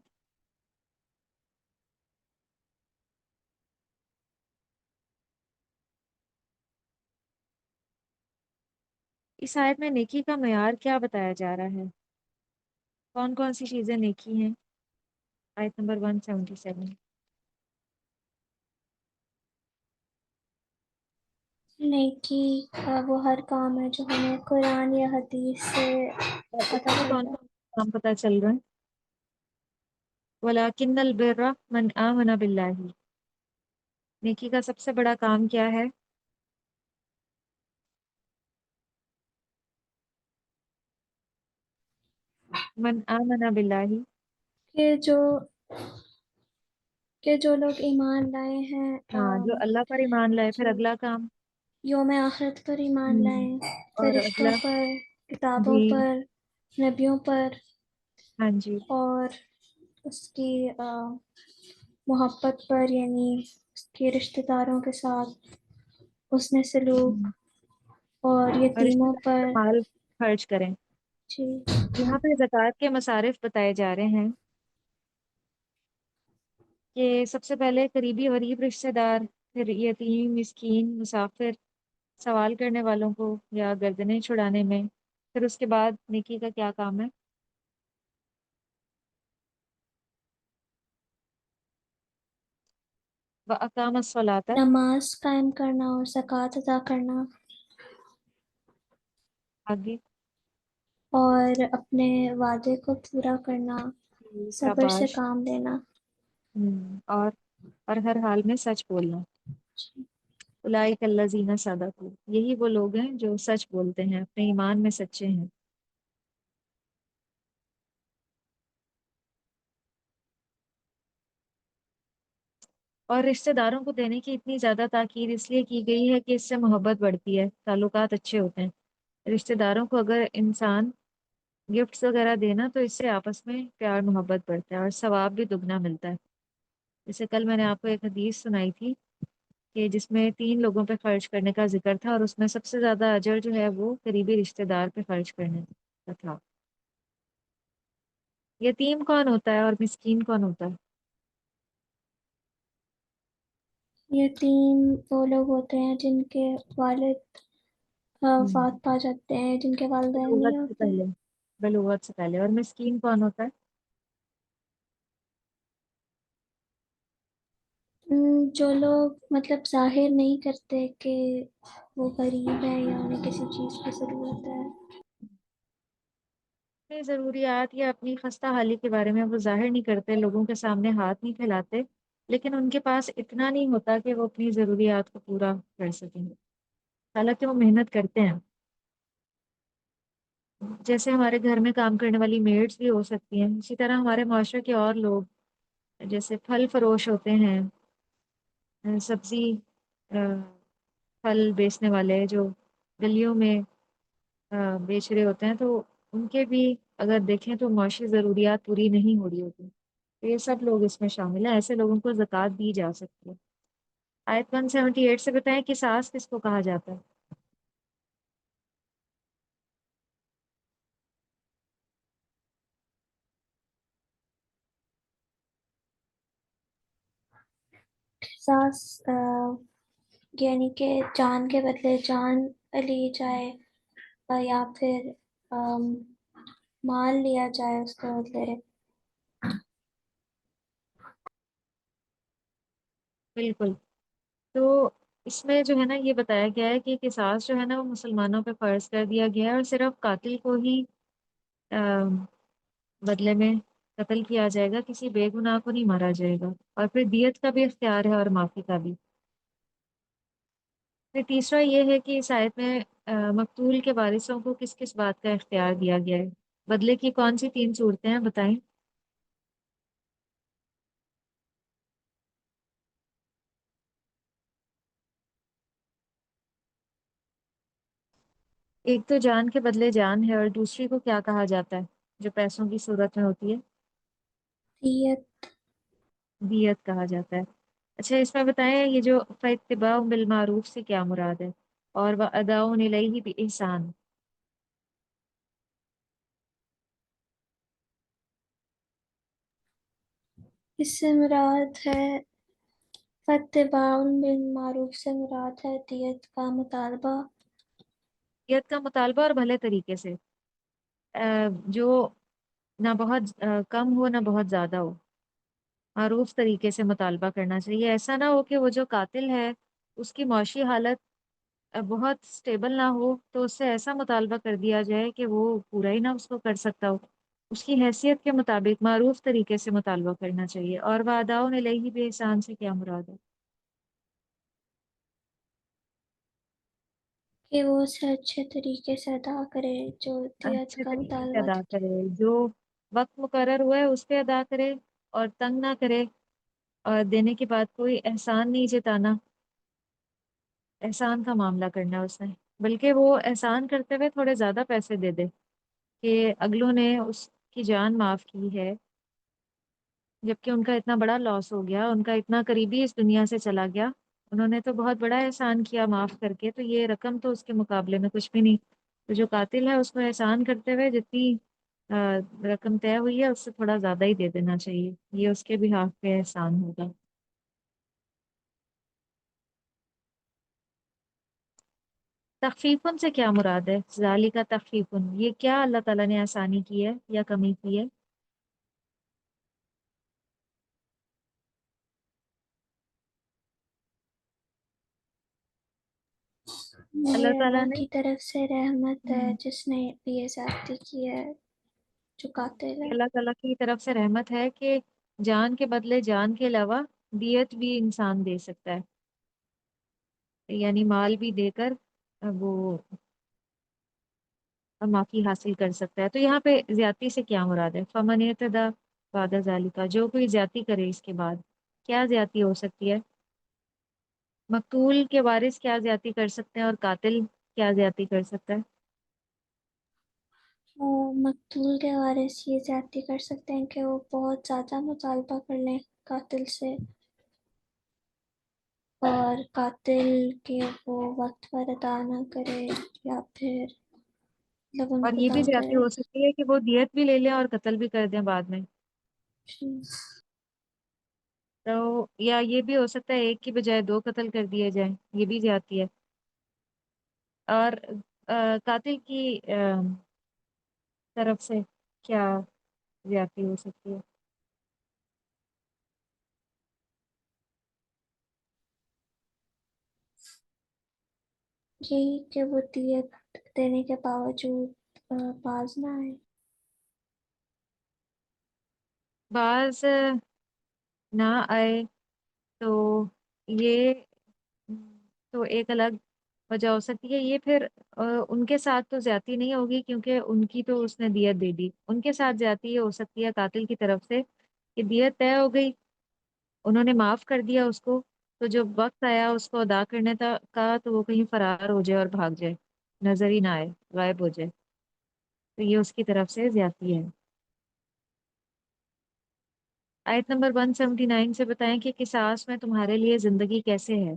اس آیت میں نیکی کا معیار کیا بتایا جا رہا ہے؟ کون کون سی چیزیں نیکی ہیں؟ آیت نمبر 177۔ نیکی وہ ہر کام ہے جو ہمیں قرآن یا حدیث سے اور اس پتہ میں کون چلتا ہے۔ کون سے کام پتہ چل رہا ہے؟ وَلَٰكِنَّ الْبِرَّ مَنْ آمَنَ بِاللَّهِ۔ نیکی کا سب سے بڑا کام کیا ہے؟ من آمن باللہ۔ کہ جو کہ جو لوگ ایمان لائے ہیں ہاں، جو اللہ پر ایمان لائے، پھر جی، اگلا کام؟ یوم آخرت پر ایمان ہوں، لائیں، اور فرشتوں اگلا؟ پر، کتابوں جی، پر، نبیوں پر، ہاں جی۔ اور اس کی محبت پر، یعنی اس کے رشتہ داروں کے ساتھ حسن سلوک، ہوں، اور اور رشتے یتیموں داروں پر۔ کا مال خرچ کریں۔ جی، یہاں پہ زکوٰۃ کے مصارف بتائے جا رہے ہیں کہ سب سے پہلے قریبی غریب رشتہ دار، پھر یتیم، مسکین، مسافر، سوال کرنے والوں کو یا گردنیں چھڑانے میں، پھر اس کے بعد نیکی کا کیا کام ہے؟ وَأَقَامَ الصَّلَاةَ۔ نماز قائم کرنا اور زکوٰۃ ادا کرنا، آگے؟ اور اپنے وعدے کو پورا کرنا، جی، صبر سے شاباش۔ کام لینا۔ اور ہر حال میں سچ بولنا۔ اولئک الذین صدقوا، یہی وہ لوگ ہیں جو سچ بولتے ہیں، اپنے ایمان میں سچے ہیں۔ اور رشتہ داروں کو دینے کی اتنی زیادہ تاکید اس لیے کی گئی ہے کہ اس سے محبت بڑھتی ہے، تعلقات اچھے ہوتے ہیں۔ رشتہ داروں کو اگر انسان گفٹس وغیرہ دینا تو اس سے آپس میں پیار محبت بڑھتا ہے اور ثواب بھی دگنا ملتا ہے۔ جیسے کل میں نے آپ کو ایک حدیث سنائی تھی کہ جس میں 3 لوگوں پہ خرچ کرنے کا ذکر تھا، اور اس میں سب سے زیادہ اجر جو ہے وہ قریبی رشتہ دار پہ خرچ کرنے کا تھا۔ یتیم کون ہوتا ہے اور مسکین کون ہوتا ہے؟ یتیم وہ لوگ ہوتے ہیں جن کے والد ہم، وفات پا جاتے ہیں، جن کے والدین بلوغت نہیں سے ہوتے۔ پہلے، بلوغت سے پہلے۔ اور مسکین کون ہوتا ہے؟ جو لوگ مطلب ظاہر نہیں کرتے کہ وہ غریب ہے یا انہیں کسی چیز کی ضرورت ہے۔ اپنی ضروریات یا اپنی خستہ حالی کے بارے میں وہ ظاہر نہیں کرتے، لوگوں کے سامنے ہاتھ نہیں پھیلاتے، لیکن ان کے پاس اتنا نہیں ہوتا کہ وہ اپنی ضروریات کو پورا کر سکیں، حالانکہ وہ محنت کرتے ہیں۔ جیسے ہمارے گھر میں کام کرنے والی میڈس بھی ہو سکتی ہیں، اسی طرح ہمارے معاشرے کے اور لوگ جیسے پھل فروش ہوتے ہیں، سبزی پھل بیچنے والے جو گلیوں میں بیچ رہے ہوتے ہیں، تو ان کے بھی اگر دیکھیں تو معاشی ضروریات پوری نہیں ہو رہی ہوتی، تو یہ سب لوگ اس میں شامل ہیں، ایسے لوگوں کو زکوٰۃ دی جا سکتی ہے۔ آیت 178 سے بتائیں کہ قصاص کس کو کہا جاتا ہے؟ قصاص یعنی کہ جان کے بدلے جان لی جائے، یا پھر آم، مال لیا جائے اس کے بدلے۔ بالکل۔ تو اس میں جو ہے نا یہ بتایا گیا ہے کہ قصاص جو ہے نا وہ مسلمانوں پہ فرض کر دیا گیا ہے، اور صرف قاتل کو ہی بدلے میں قتل کیا جائے گا، کسی بے گناہ کو نہیں مارا جائے گا، اور پھر دیت کا بھی اختیار ہے اور معافی کا بھی۔ پھر تیسرا یہ ہے کہ اس آیت میں مقتول کے وارثوں کو کس کس بات کا اختیار دیا گیا ہے؟ بدلے کی کون سی تین صورتیں ہیں بتائیں؟ ایک تو جان کے بدلے جان ہے، اور دوسری کو کیا کہا جاتا ہے جو پیسوں کی صورت میں ہوتی ہے؟ دیت۔ دیت کہا جاتا ہے۔ اچھا، اس میں بتائیں یہ جو فَاتِّبَاعٌ بِالْمَعْرُوفِ سے کیا مراد ہے، اور وَأَدَاءٌ إِلَيْهِ بِإِحْسَان؟ اس سے مراد ہے فاتباع بالمعروف سے مراد ہے دیت کا مطالبہ۔ دیت کا مطالبہ اور بھلے طریقے سے، جو نہ بہت کم ہو نہ بہت زیادہ ہو، معروف طریقے سے مطالبہ کرنا چاہیے۔ ایسا نہ ہو کہ وہ جو قاتل ہے اس کی معاشی حالت بہت سٹیبل نہ ہو تو اس سے ایسا مطالبہ کر دیا جائے کہ وہ پورا ہی نہ اس کو کر سکتا ہو۔ اس کی حیثیت کے مطابق معروف طریقے سے مطالبہ کرنا چاہیے۔ اور وعداؤں الیہ بھی احسان سے کیا مراد ہے؟ کہ وہ اسے اچھے طریقے سے ادا کرے جو دیت اچھے کا طریقے سے مطالبہ ادا تھا۔ کرے، جو وقت مقرر ہوا ہے اس پہ ادا کرے، اور تنگ نہ کرے، اور دینے کے بعد کوئی احسان نہیں جتانا، احسان کا معاملہ کرنا اس نے، بلکہ وہ احسان کرتے ہوئے تھوڑے زیادہ پیسے دے دے کہ اگلوں نے اس کی جان معاف کی ہے، جبکہ ان کا اتنا بڑا لاس ہو گیا، ان کا اتنا قریبی اس دنیا سے چلا گیا، انہوں نے تو بہت بڑا احسان کیا معاف کر کے، تو یہ رقم تو اس کے مقابلے میں کچھ بھی نہیں۔ تو جو قاتل ہے اس کو احسان کرتے ہوئے جتنی رقم طے ہوئی ہے اس سے تھوڑا زیادہ ہی دے دینا چاہیے، یہ اس کے بھی حق پہ احسان ہوگا۔ تخفیفن سے کیا مراد ہے؟ ذالک کا تخفیفن، یہ کیا اللہ تعالیٰ نے آسانی کی ہے یا کمی کی ہے؟ اللہ یہ تعالیٰ اللہ نے کی طرف سے رحمت ہے جس نے بھی یہ زیادتی کی ہے، جو قاتل ہے۔ اللہ تعالیٰ کی طرف سے رحمت ہے کہ جان کے بدلے جان کے علاوہ دیت بھی انسان دے سکتا ہے، یعنی مال بھی دے کر وہ معافی حاصل کر سکتا ہے۔ تو یہاں پہ زیادتی سے کیا مراد ہے؟ فمن اعتدی بعد ذالک، جو کوئی زیادتی کرے اس کے بعد، کیا زیادتی ہو سکتی ہے؟ مقتول کے وارث کیا زیادتی کر سکتے ہیں، اور قاتل کیا زیادتی کر سکتا ہے؟ وہ مقتول کے وارث یہ زیادتی کر سکتے ہیں کہ وہ بہت زیادہ مطالبہ کر لیں قاتل سے، اور قاتل کے وہ وقت پر ادا نہ کرے، یا پھر مطلب ان اور کو یہ بھی تنگ زیادتی کرے۔ ہو سکتی ہے کہ وہ دیت بھی لے لیں اور قتل بھی کر دیں بعد میں، جی۔ تو یا یہ بھی ہو سکتا ہے ایک کی بجائے دو قتل کر دیے جائیں، یہ بھی زیادتی ہے۔ اور قاتل کی طرف سے کیا زیادتی ہو سکتی ہے؟ یہی کہ وہ دیت دینے کے باوجود باز نہ آئے۔ بعض نہ آئے تو یہ تو ایک الگ وجہ ہو سکتی ہے یہ پھر ان کے ساتھ تو زیادتی نہیں ہوگی کیونکہ ان کی تو اس نے دیت دے دی، ان کے ساتھ زیادتی یہ ہو سکتی ہے قاتل کی طرف سے کہ دیت طے ہو گئی، انہوں نے معاف کر دیا اس کو، تو جب وقت آیا اس کو ادا کرنے کا تو وہ کہیں فرار ہو جائے اور بھاگ جائے، نظر ہی نہ آئے، غائب ہو جائے، تو یہ اس کی طرف سے زیادتی ہے۔ آیت نمبر 179 سے بتائیں کہ قصاص میں تمہارے لیے زندگی کیسے ہے؟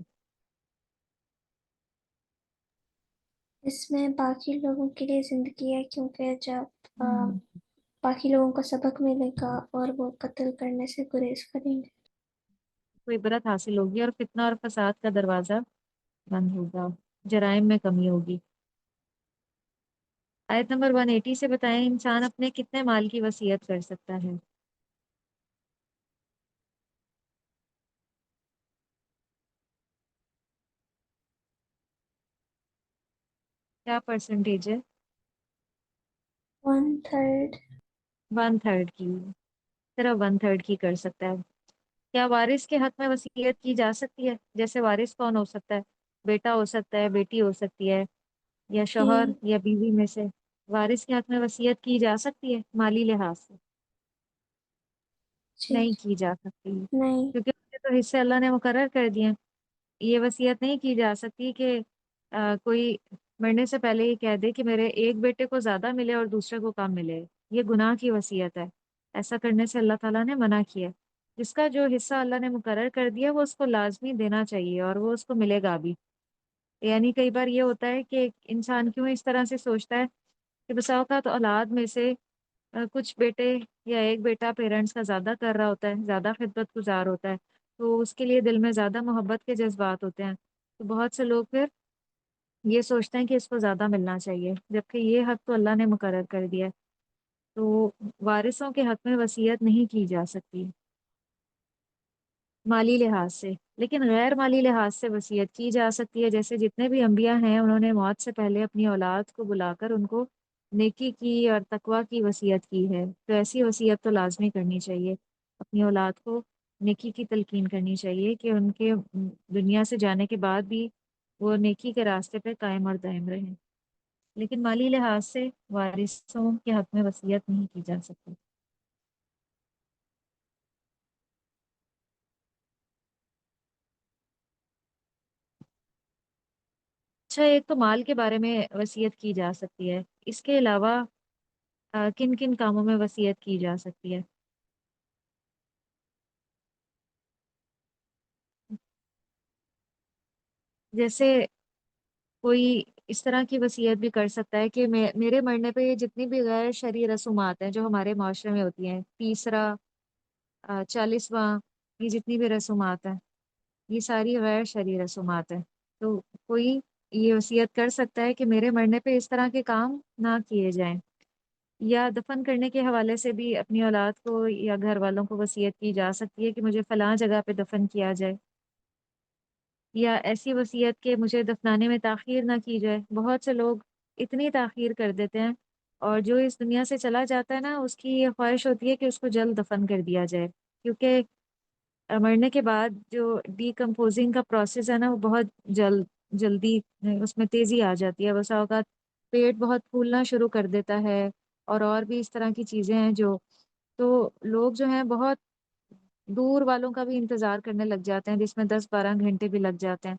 اس میں باقی لوگوں کے لیے زندگی ہے، کیونکہ جب ہم، باقی لوگوں کو سبق ملے گا اور وہ قتل کرنے سے گریز کریں گے۔ کوئی عبرت حاصل ہوگی اور فتنہ اور فساد کا دروازہ بند ہوگا، جرائم میں کمی ہوگی۔ آیت نمبر 180 سے بتائیں انسان اپنے کتنے مال کی وصیت کر سکتا ہے؟ کیا پرسنٹیج ہے؟ 1/3۔ 1/3 کی، صرف 1/3 کی کر سکتا ہے۔ کیا وارث کے حق میں وصیت کی جا سکتی ہے؟ جیسے وارث کون ہو سکتا ہے؟ بیٹا ہو سکتا ہے، بیٹی ہو سکتی ہے، یا شوہر جی یا بیوی میں سے وارث کے حق میں وصیت کی جا سکتی ہے مالی لحاظ سے؟ جی نہیں کی جا سکتی، نہیں۔ کیونکہ اسے تو حصے اللہ نے مقرر کر دیے ہیں۔ یہ وصیت نہیں کی جا سکتی کہ کوئی مرنے سے پہلے یہ کہہ دے کہ میرے ایک بیٹے کو زیادہ ملے اور دوسرے کو کم ملے، یہ گناہ کی وصیت ہے، ایسا کرنے سے اللہ تعالیٰ نے منع کیا ہے۔ جس کا جو حصہ اللہ نے مقرر کر دیا وہ اس کو لازمی دینا چاہیے اور وہ اس کو ملے گا بھی۔ یعنی کئی بار یہ ہوتا ہے کہ انسان کیوں اس طرح سے سوچتا ہے کہ بسا اوقات اولاد میں سے کچھ بیٹے یا ایک بیٹا پیرنٹس کا زیادہ کر رہا ہوتا ہے، زیادہ خدمت گزار ہوتا ہے، تو اس کے لیے دل میں زیادہ محبت کے جذبات ہوتے ہیں، تو بہت سے لوگ پھر یہ سوچتے ہیں کہ اس کو زیادہ ملنا چاہیے، جبکہ یہ حق تو اللہ نے مقرر کر دیا ہے۔ تو وارثوں کے حق میں وصیت نہیں کی جا سکتی مالی لحاظ سے، لیکن غیر مالی لحاظ سے وصیت کی جا سکتی ہے۔ جیسے جتنے بھی انبیاء ہیں انہوں نے موت سے پہلے اپنی اولاد کو بلا کر ان کو نیکی کی اور تقوی کی وصیت کی ہے، تو ایسی وصیت تو لازمی کرنی چاہیے، اپنی اولاد کو نیکی کی تلقین کرنی چاہیے کہ ان کے دنیا سے جانے کے بعد بھی وہ نیکی کے راستے پہ قائم اور دائم رہیں، لیکن مالی لحاظ سے وارثوں کے حق میں وصیت نہیں کی جا سکتی۔ اچھا، ایک تو مال کے بارے میں وصیت کی جا سکتی ہے، اس کے علاوہ کن کن کاموں میں وصیت کی جا سکتی ہے؟ جیسے کوئی اس طرح کی وصیت بھی کر سکتا ہے کہ میرے مرنے پہ یہ جتنی بھی غیر شرعی رسومات ہیں جو ہمارے معاشرے میں ہوتی ہیں، تیسرا 40واں، یہ جتنی بھی رسومات ہیں یہ ساری غیر شرعی رسومات ہیں، تو کوئی یہ وصیت کر سکتا ہے کہ میرے مرنے پہ اس طرح کے کام نہ کیے جائیں، یا دفن کرنے کے حوالے سے بھی اپنی اولاد کو یا گھر والوں کو وصیت کی جا سکتی ہے کہ مجھے فلاں جگہ پہ دفن کیا جائے، یا ایسی وصیت کہ مجھے دفنانے میں تاخیر نہ کی جائے۔ بہت سے لوگ اتنی تاخیر کر دیتے ہیں اور جو اس دنیا سے چلا جاتا ہے نا اس کی یہ خواہش ہوتی ہے کہ اس کو جلد دفن کر دیا جائے، کیونکہ مرنے کے بعد جو ڈی کمپوزنگ کا پروسیس ہے نا وہ بہت جلدی اس میں تیزی آ جاتی ہے، بسا اوقات پیٹ بہت پھولنا شروع کر دیتا ہے، اور بھی اس طرح کی چیزیں ہیں جو، تو لوگ جو ہیں بہت دور والوں کا بھی انتظار کرنے لگ جاتے ہیں جس میں 10-12 گھنٹے بھی لگ جاتے ہیں،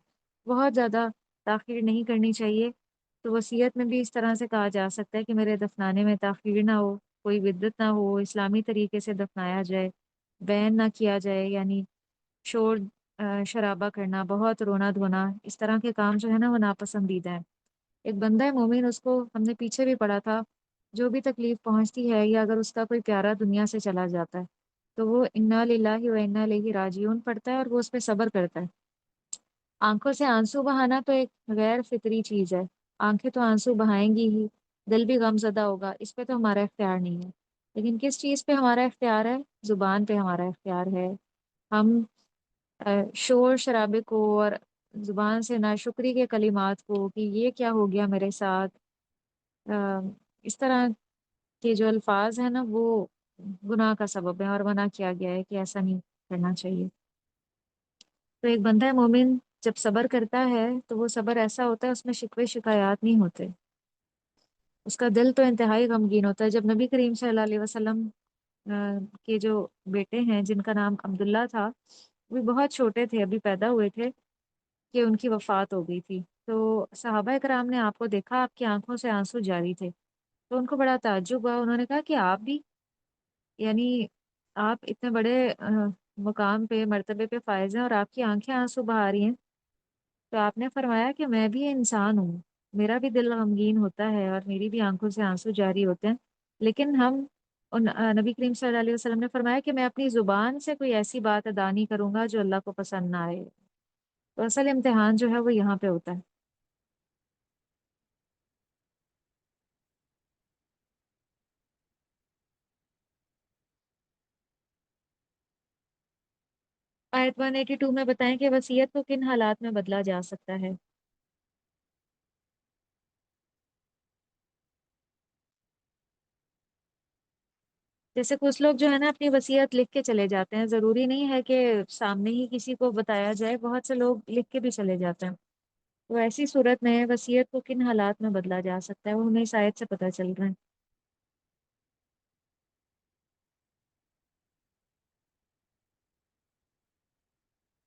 بہت زیادہ تاخیر نہیں کرنی چاہیے۔ تو وصیت میں بھی اس طرح سے کہا جا سکتا ہے کہ میرے دفنانے میں تاخیر نہ ہو، کوئی بدعت نہ ہو، اسلامی طریقے سے دفنایا جائے، بین نہ کیا جائے، یعنی شور شرابہ کرنا، بہت رونا دھونا، اس طرح کے کام جو ہے نا وہ ناپسندیدہ ہے۔ ایک بندہ مومن، اس کو ہم نے پیچھے بھی پڑھا تھا، جو بھی تکلیف پہنچتی ہے یا اگر اس کا کوئی پیارا دنیا سے چلا جاتا ہے تو وہ انا للہ و انا الیہ راجعون پڑھتا ہے اور وہ اس پہ صبر کرتا ہے۔ آنکھوں سے آنسو بہانا تو ایک غیر فطری چیز ہے، آنکھیں تو آنسو بہائیں گی ہی، دل بھی غم زدہ ہوگا، اس پہ تو ہمارا اختیار نہیں ہے، لیکن کس چیز پہ ہمارا اختیار ہے؟ زبان پہ ہمارا اختیار ہے۔ ہم شور شرابے کو اور زبان سے ناشکری کے کلمات کو کہ یہ کیا ہو گیا میرے ساتھ، اس طرح کے جو الفاظ ہیں نا وہ گناہ کا سبب ہے اور منع کیا گیا ہے کہ ایسا نہیں کرنا چاہیے۔ تو ایک بندہ مومن جب صبر کرتا ہے تو وہ صبر ایسا ہوتا ہے اس میں شکوے شکایات نہیں ہوتے، اس کا دل تو انتہائی غمگین ہوتا ہے۔ جب نبی کریم صلی اللہ علیہ وسلم کے جو بیٹے ہیں جن کا نام عبداللہ تھا، وہ بہت چھوٹے تھے، ابھی پیدا ہوئے تھے، کہ ان کی وفات ہو گئی تھی، تو صحابہ کرام نے آپ کو دیکھا، آپ کی آنکھوں سے آنسو جاری تھے، تو ان کو بڑا تعجب ہوا۔ انہوں نے کہا کہ آپ بھی، یعنی آپ اتنے بڑے مقام پہ، مرتبے پہ فائز ہیں اور آپ کی آنکھیں آنسو بہا رہی ہیں؟ تو آپ نے فرمایا کہ میں بھی انسان ہوں، میرا بھی دل غمگین ہوتا ہے اور میری بھی آنکھوں سے آنسو جاری ہوتے ہیں، لیکن نبی کریم صلی اللہ علیہ وسلم نے فرمایا کہ میں اپنی زبان سے کوئی ایسی بات ادا نہیں کروں گا جو اللہ کو پسند نہ آئے۔ تو اصل امتحان جو ہے وہ یہاں پہ ہوتا ہے۔ آیت 182 میں بتائیں کہ وصیت کو کن حالات میں بدلا جا سکتا ہے؟ جیسے کچھ لوگ جو ہے نا اپنی وصیت لکھ کے چلے جاتے ہیں، ضروری نہیں ہے کہ سامنے ہی کسی کو بتایا جائے، بہت سے لوگ لکھ کے بھی چلے جاتے ہیں۔ تو ایسی صورت میں وصیت کو کن حالات میں بدلا جا سکتا ہے، وہ ہمیں اس آیت سے پتہ چل رہا ہے۔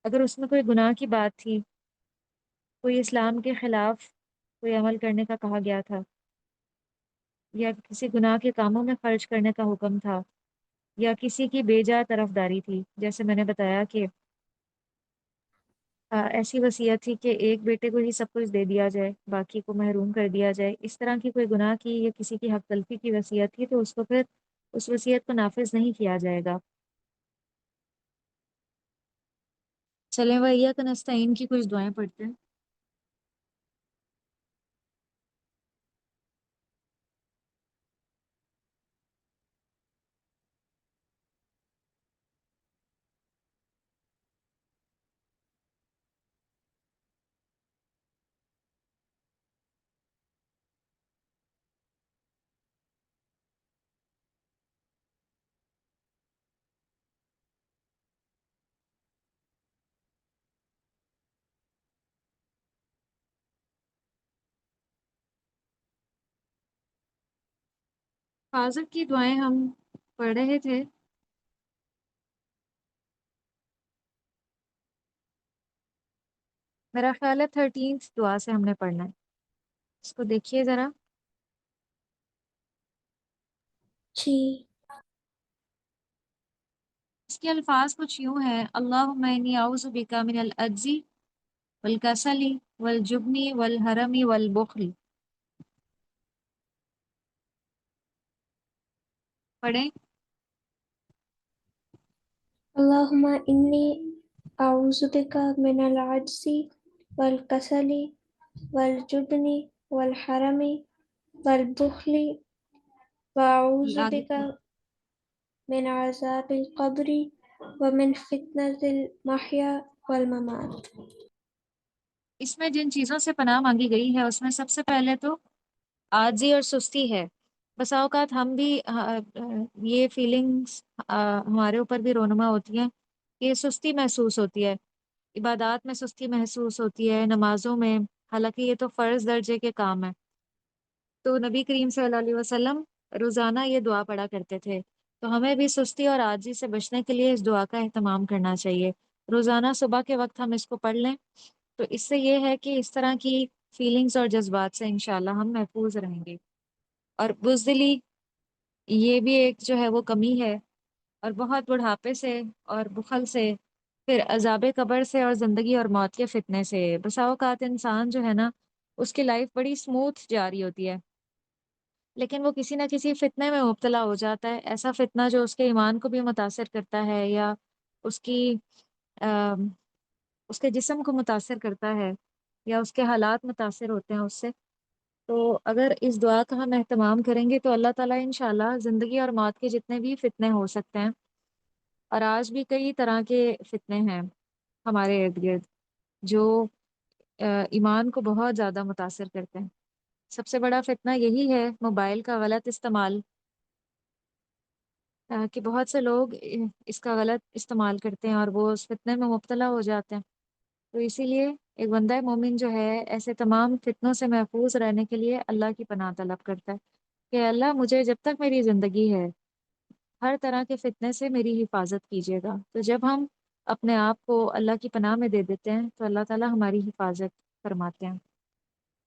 اگر اس میں کوئی گناہ کی بات تھی، کوئی اسلام کے خلاف کوئی عمل کرنے کا کہا گیا تھا، یا کسی گناہ کے کاموں میں خرچ کرنے کا حکم تھا، یا کسی کی بے جا طرفداری تھی، جیسے میں نے بتایا کہ ایسی وصیت تھی کہ ایک بیٹے کو ہی سب کچھ دے دیا جائے، باقی کو محروم کر دیا جائے، اس طرح کی کوئی گناہ کی یا کسی کی حق تلفی کی وصیت تھی، تو اس کو پھر اس وصیت کو نافذ نہیں کیا جائے گا۔ چلیں وَإِيَّاكَ نَسْتَعِينُ کی کچھ دعائیں پڑھتے ہیں۔ حاضر کی دعائیں ہم پڑھ رہے تھے۔ میرا خیال ہے 13th دعا سے ہم نے پڑھنا ہے، اس کو دیکھیے ذرا۔ جی۔ اس کے الفاظ کچھ یوں ہیں: اللہم انی اعوذ بک من العجز والکسل والجبن والحرم والبخل۔ پڑھیں۔ اللہم انی اعوذ بک من العجز والکسل والجبن والحرم والبخل واعوذ آگے بک من عذاب القبر ومن فتنة المحیا والممات۔ اس میں جن چیزوں سے پناہ مانگی گئی ہے اس میں سب سے پہلے تو عاجزی اور سستی ہے۔ بسا اوقات ہم بھی یہ فیلنگز ہمارے اوپر بھی رونما ہوتی ہیں کہ سستی محسوس ہوتی ہے، عبادات میں سستی محسوس ہوتی ہے، نمازوں میں، حالانکہ یہ تو فرض درجے کے کام ہے۔ تو نبی کریم صلی اللہ علیہ وسلم روزانہ یہ دعا پڑھا کرتے تھے، تو ہمیں بھی سستی اور عاجزی سے بچنے کے لیے اس دعا کا اہتمام کرنا چاہیے۔ روزانہ صبح کے وقت ہم اس کو پڑھ لیں تو اس سے یہ ہے کہ اس طرح کی فیلنگز اور جذبات سے انشاءاللہ ہم محفوظ رہیں گے۔ اور بزدلی، یہ بھی ایک جو ہے وہ کمی ہے، اور بہت بڑھاپے سے اور بخل سے، پھر عذاب قبر سے اور زندگی اور موت کے فتنے سے۔ بسا اوقات انسان جو ہے نا اس کی لائف بڑی سموتھ جا رہی ہوتی ہے، لیکن وہ کسی نہ کسی فتنے میں مبتلا ہو جاتا ہے، ایسا فتنہ جو اس کے ایمان کو بھی متاثر کرتا ہے، یا اس کی اس کے جسم کو متاثر کرتا ہے، یا اس کے حالات متاثر ہوتے ہیں اس سے۔ تو اگر اس دعا کا ہم اہتمام کریں گے تو اللہ تعالیٰ انشاءاللہ زندگی اور موت کے جتنے بھی فتنے ہو سکتے ہیں، اور آج بھی کئی طرح کے فتنے ہیں ہمارے ارد گرد جو ایمان کو بہت زیادہ متاثر کرتے ہیں۔ سب سے بڑا فتنہ یہی ہے موبائل کا غلط استعمال، کہ بہت سے لوگ اس کا غلط استعمال کرتے ہیں اور وہ اس فتنے میں مبتلا ہو جاتے ہیں۔ تو اسی لیے ایک بندہ مومن جو ہے ایسے تمام فتنوں سے محفوظ رہنے کے لیے اللہ کی پناہ طلب کرتا ہے کہ اللہ مجھے جب تک میری زندگی ہے ہر طرح کے فتنے سے میری حفاظت کیجیے گا۔ تو جب ہم اپنے آپ کو اللہ کی پناہ میں دے دیتے ہیں تو اللہ تعالیٰ ہماری حفاظت فرماتے ہیں۔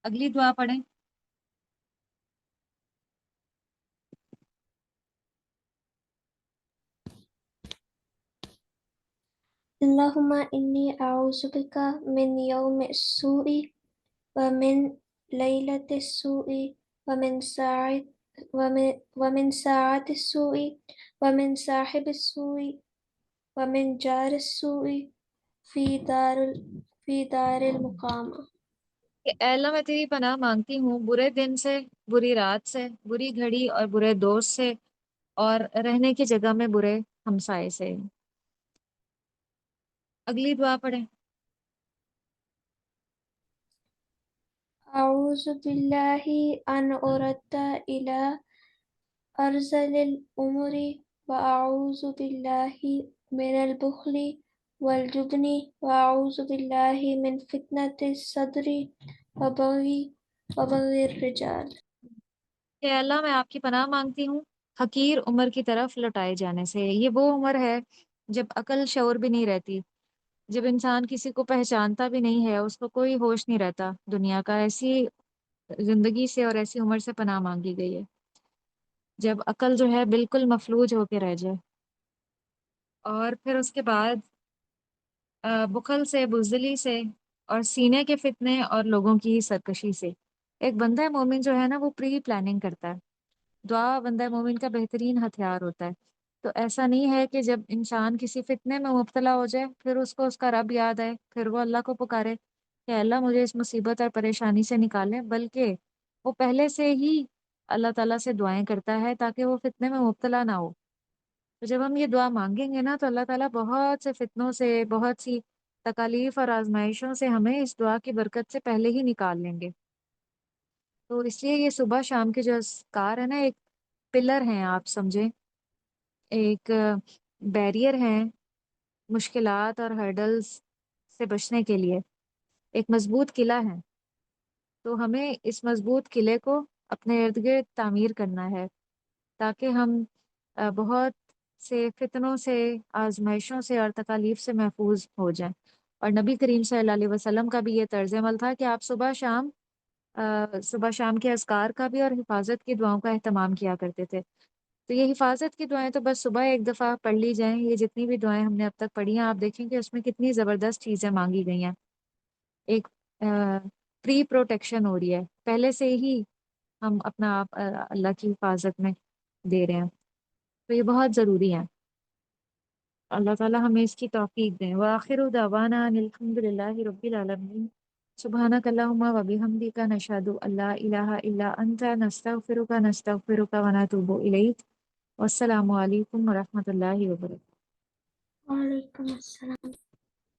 اگلی دعا پڑھیں۔ اللهم إني أعوذ بك من يوم السوء ومن ليلة السوء ومن ساعة السوء ومن صاحب السوء ومن جار السوء في دار المقامة۔ کہ اے اللہ میں تیری پناہ مانگتی ہوں برے دن سے، بری رات سے، بری گھڑی اور برے دوست سے، اور رہنے کی جگہ میں برے ہمسائے سے۔ اگلی دعا پڑھیں۔ أعوذ بالله أن أرد إلى أرذل الأمور وأعوذ بالله من البخل والجبن وأعوذ بالله من فتنة الصدر وبغي الرجال۔ کہ اللہ میں آپ کی پناہ مانگتی ہوں حقیر عمر کی طرف لوٹائے جانے سے۔ یہ وہ عمر ہے جب عقل شعور بھی نہیں رہتی، جب انسان کسی کو پہچانتا بھی نہیں ہے، اس کو کوئی ہوش نہیں رہتا دنیا کا، ایسی زندگی سے اور ایسی عمر سے پناہ مانگی گئی ہے جب عقل جو ہے بالکل مفلوج ہو کے رہ جائے۔ اور پھر اس کے بعد بخل سے، بزدلی سے، اور سینے کے فتنے اور لوگوں کی سرکشی سے۔ ایک بندہ مومن جو ہے نا وہ پری پلاننگ کرتا ہے۔ دعا بندہ مومن کا بہترین ہتھیار ہوتا ہے۔ تو ایسا نہیں ہے کہ جب انسان کسی فتنے میں مبتلا ہو جائے پھر اس کو اس کا رب یاد آئے، پھر وہ اللہ کو پکارے کہ اللہ مجھے اس مصیبت اور پریشانی سے نکالے، بلکہ وہ پہلے سے ہی اللہ تعالیٰ سے دعائیں کرتا ہے تاکہ وہ فتنے میں مبتلا نہ ہو۔ تو جب ہم یہ دعا مانگیں گے نا تو اللہ تعالیٰ بہت سے فتنوں سے، بہت سی تکالیف اور آزمائشوں سے ہمیں اس دعا کی برکت سے پہلے ہی نکال لیں گے۔ تو اس لیے یہ صبح شام کے جو اذکار ہے نا ایک پلر ہیں، آپ سمجھیں ایک بیریئر ہیں مشکلات اور ہرڈلز سے بچنے کے لیے، ایک مضبوط قلعہ ہے۔ تو ہمیں اس مضبوط قلعے کو اپنے ارد گرد تعمیر کرنا ہے تاکہ ہم بہت سے فتنوں سے، آزمائشوں سے اور تکالیف سے محفوظ ہو جائیں۔ اور نبی کریم صلی اللہ علیہ وسلم کا بھی یہ طرز عمل تھا کہ آپ صبح شام کے اذکار کا بھی اور حفاظت کی دعاؤں کا اہتمام کیا کرتے تھے۔ تو یہ حفاظت کی دعائیں تو بس صبح ایک دفعہ پڑھ لی جائیں۔ یہ جتنی بھی دعائیں ہم نے اب تک پڑھی ہیں آپ دیکھیں کہ اس میں کتنی زبردست چیزیں مانگی گئی ہیں۔ ایک پری پروٹیکشن ہو رہی ہے، پہلے سے ہی ہم اپنا آپ اللہ کی حفاظت میں دے رہے ہیں۔ تو یہ بہت ضروری ہے۔ اللہ تعالیٰ ہمیں اس کی توفیق دیں۔ وآخر دعوانا ان الحمد للہ رب العالمین۔ سبحانک اللہم و بحمدک نشہد ان لا الہ الا انت نستغفرک ونتوب الیک۔ والسلام علیکم ورحمۃ اللہ وبرکاتہ۔ وعلیکم السلام۔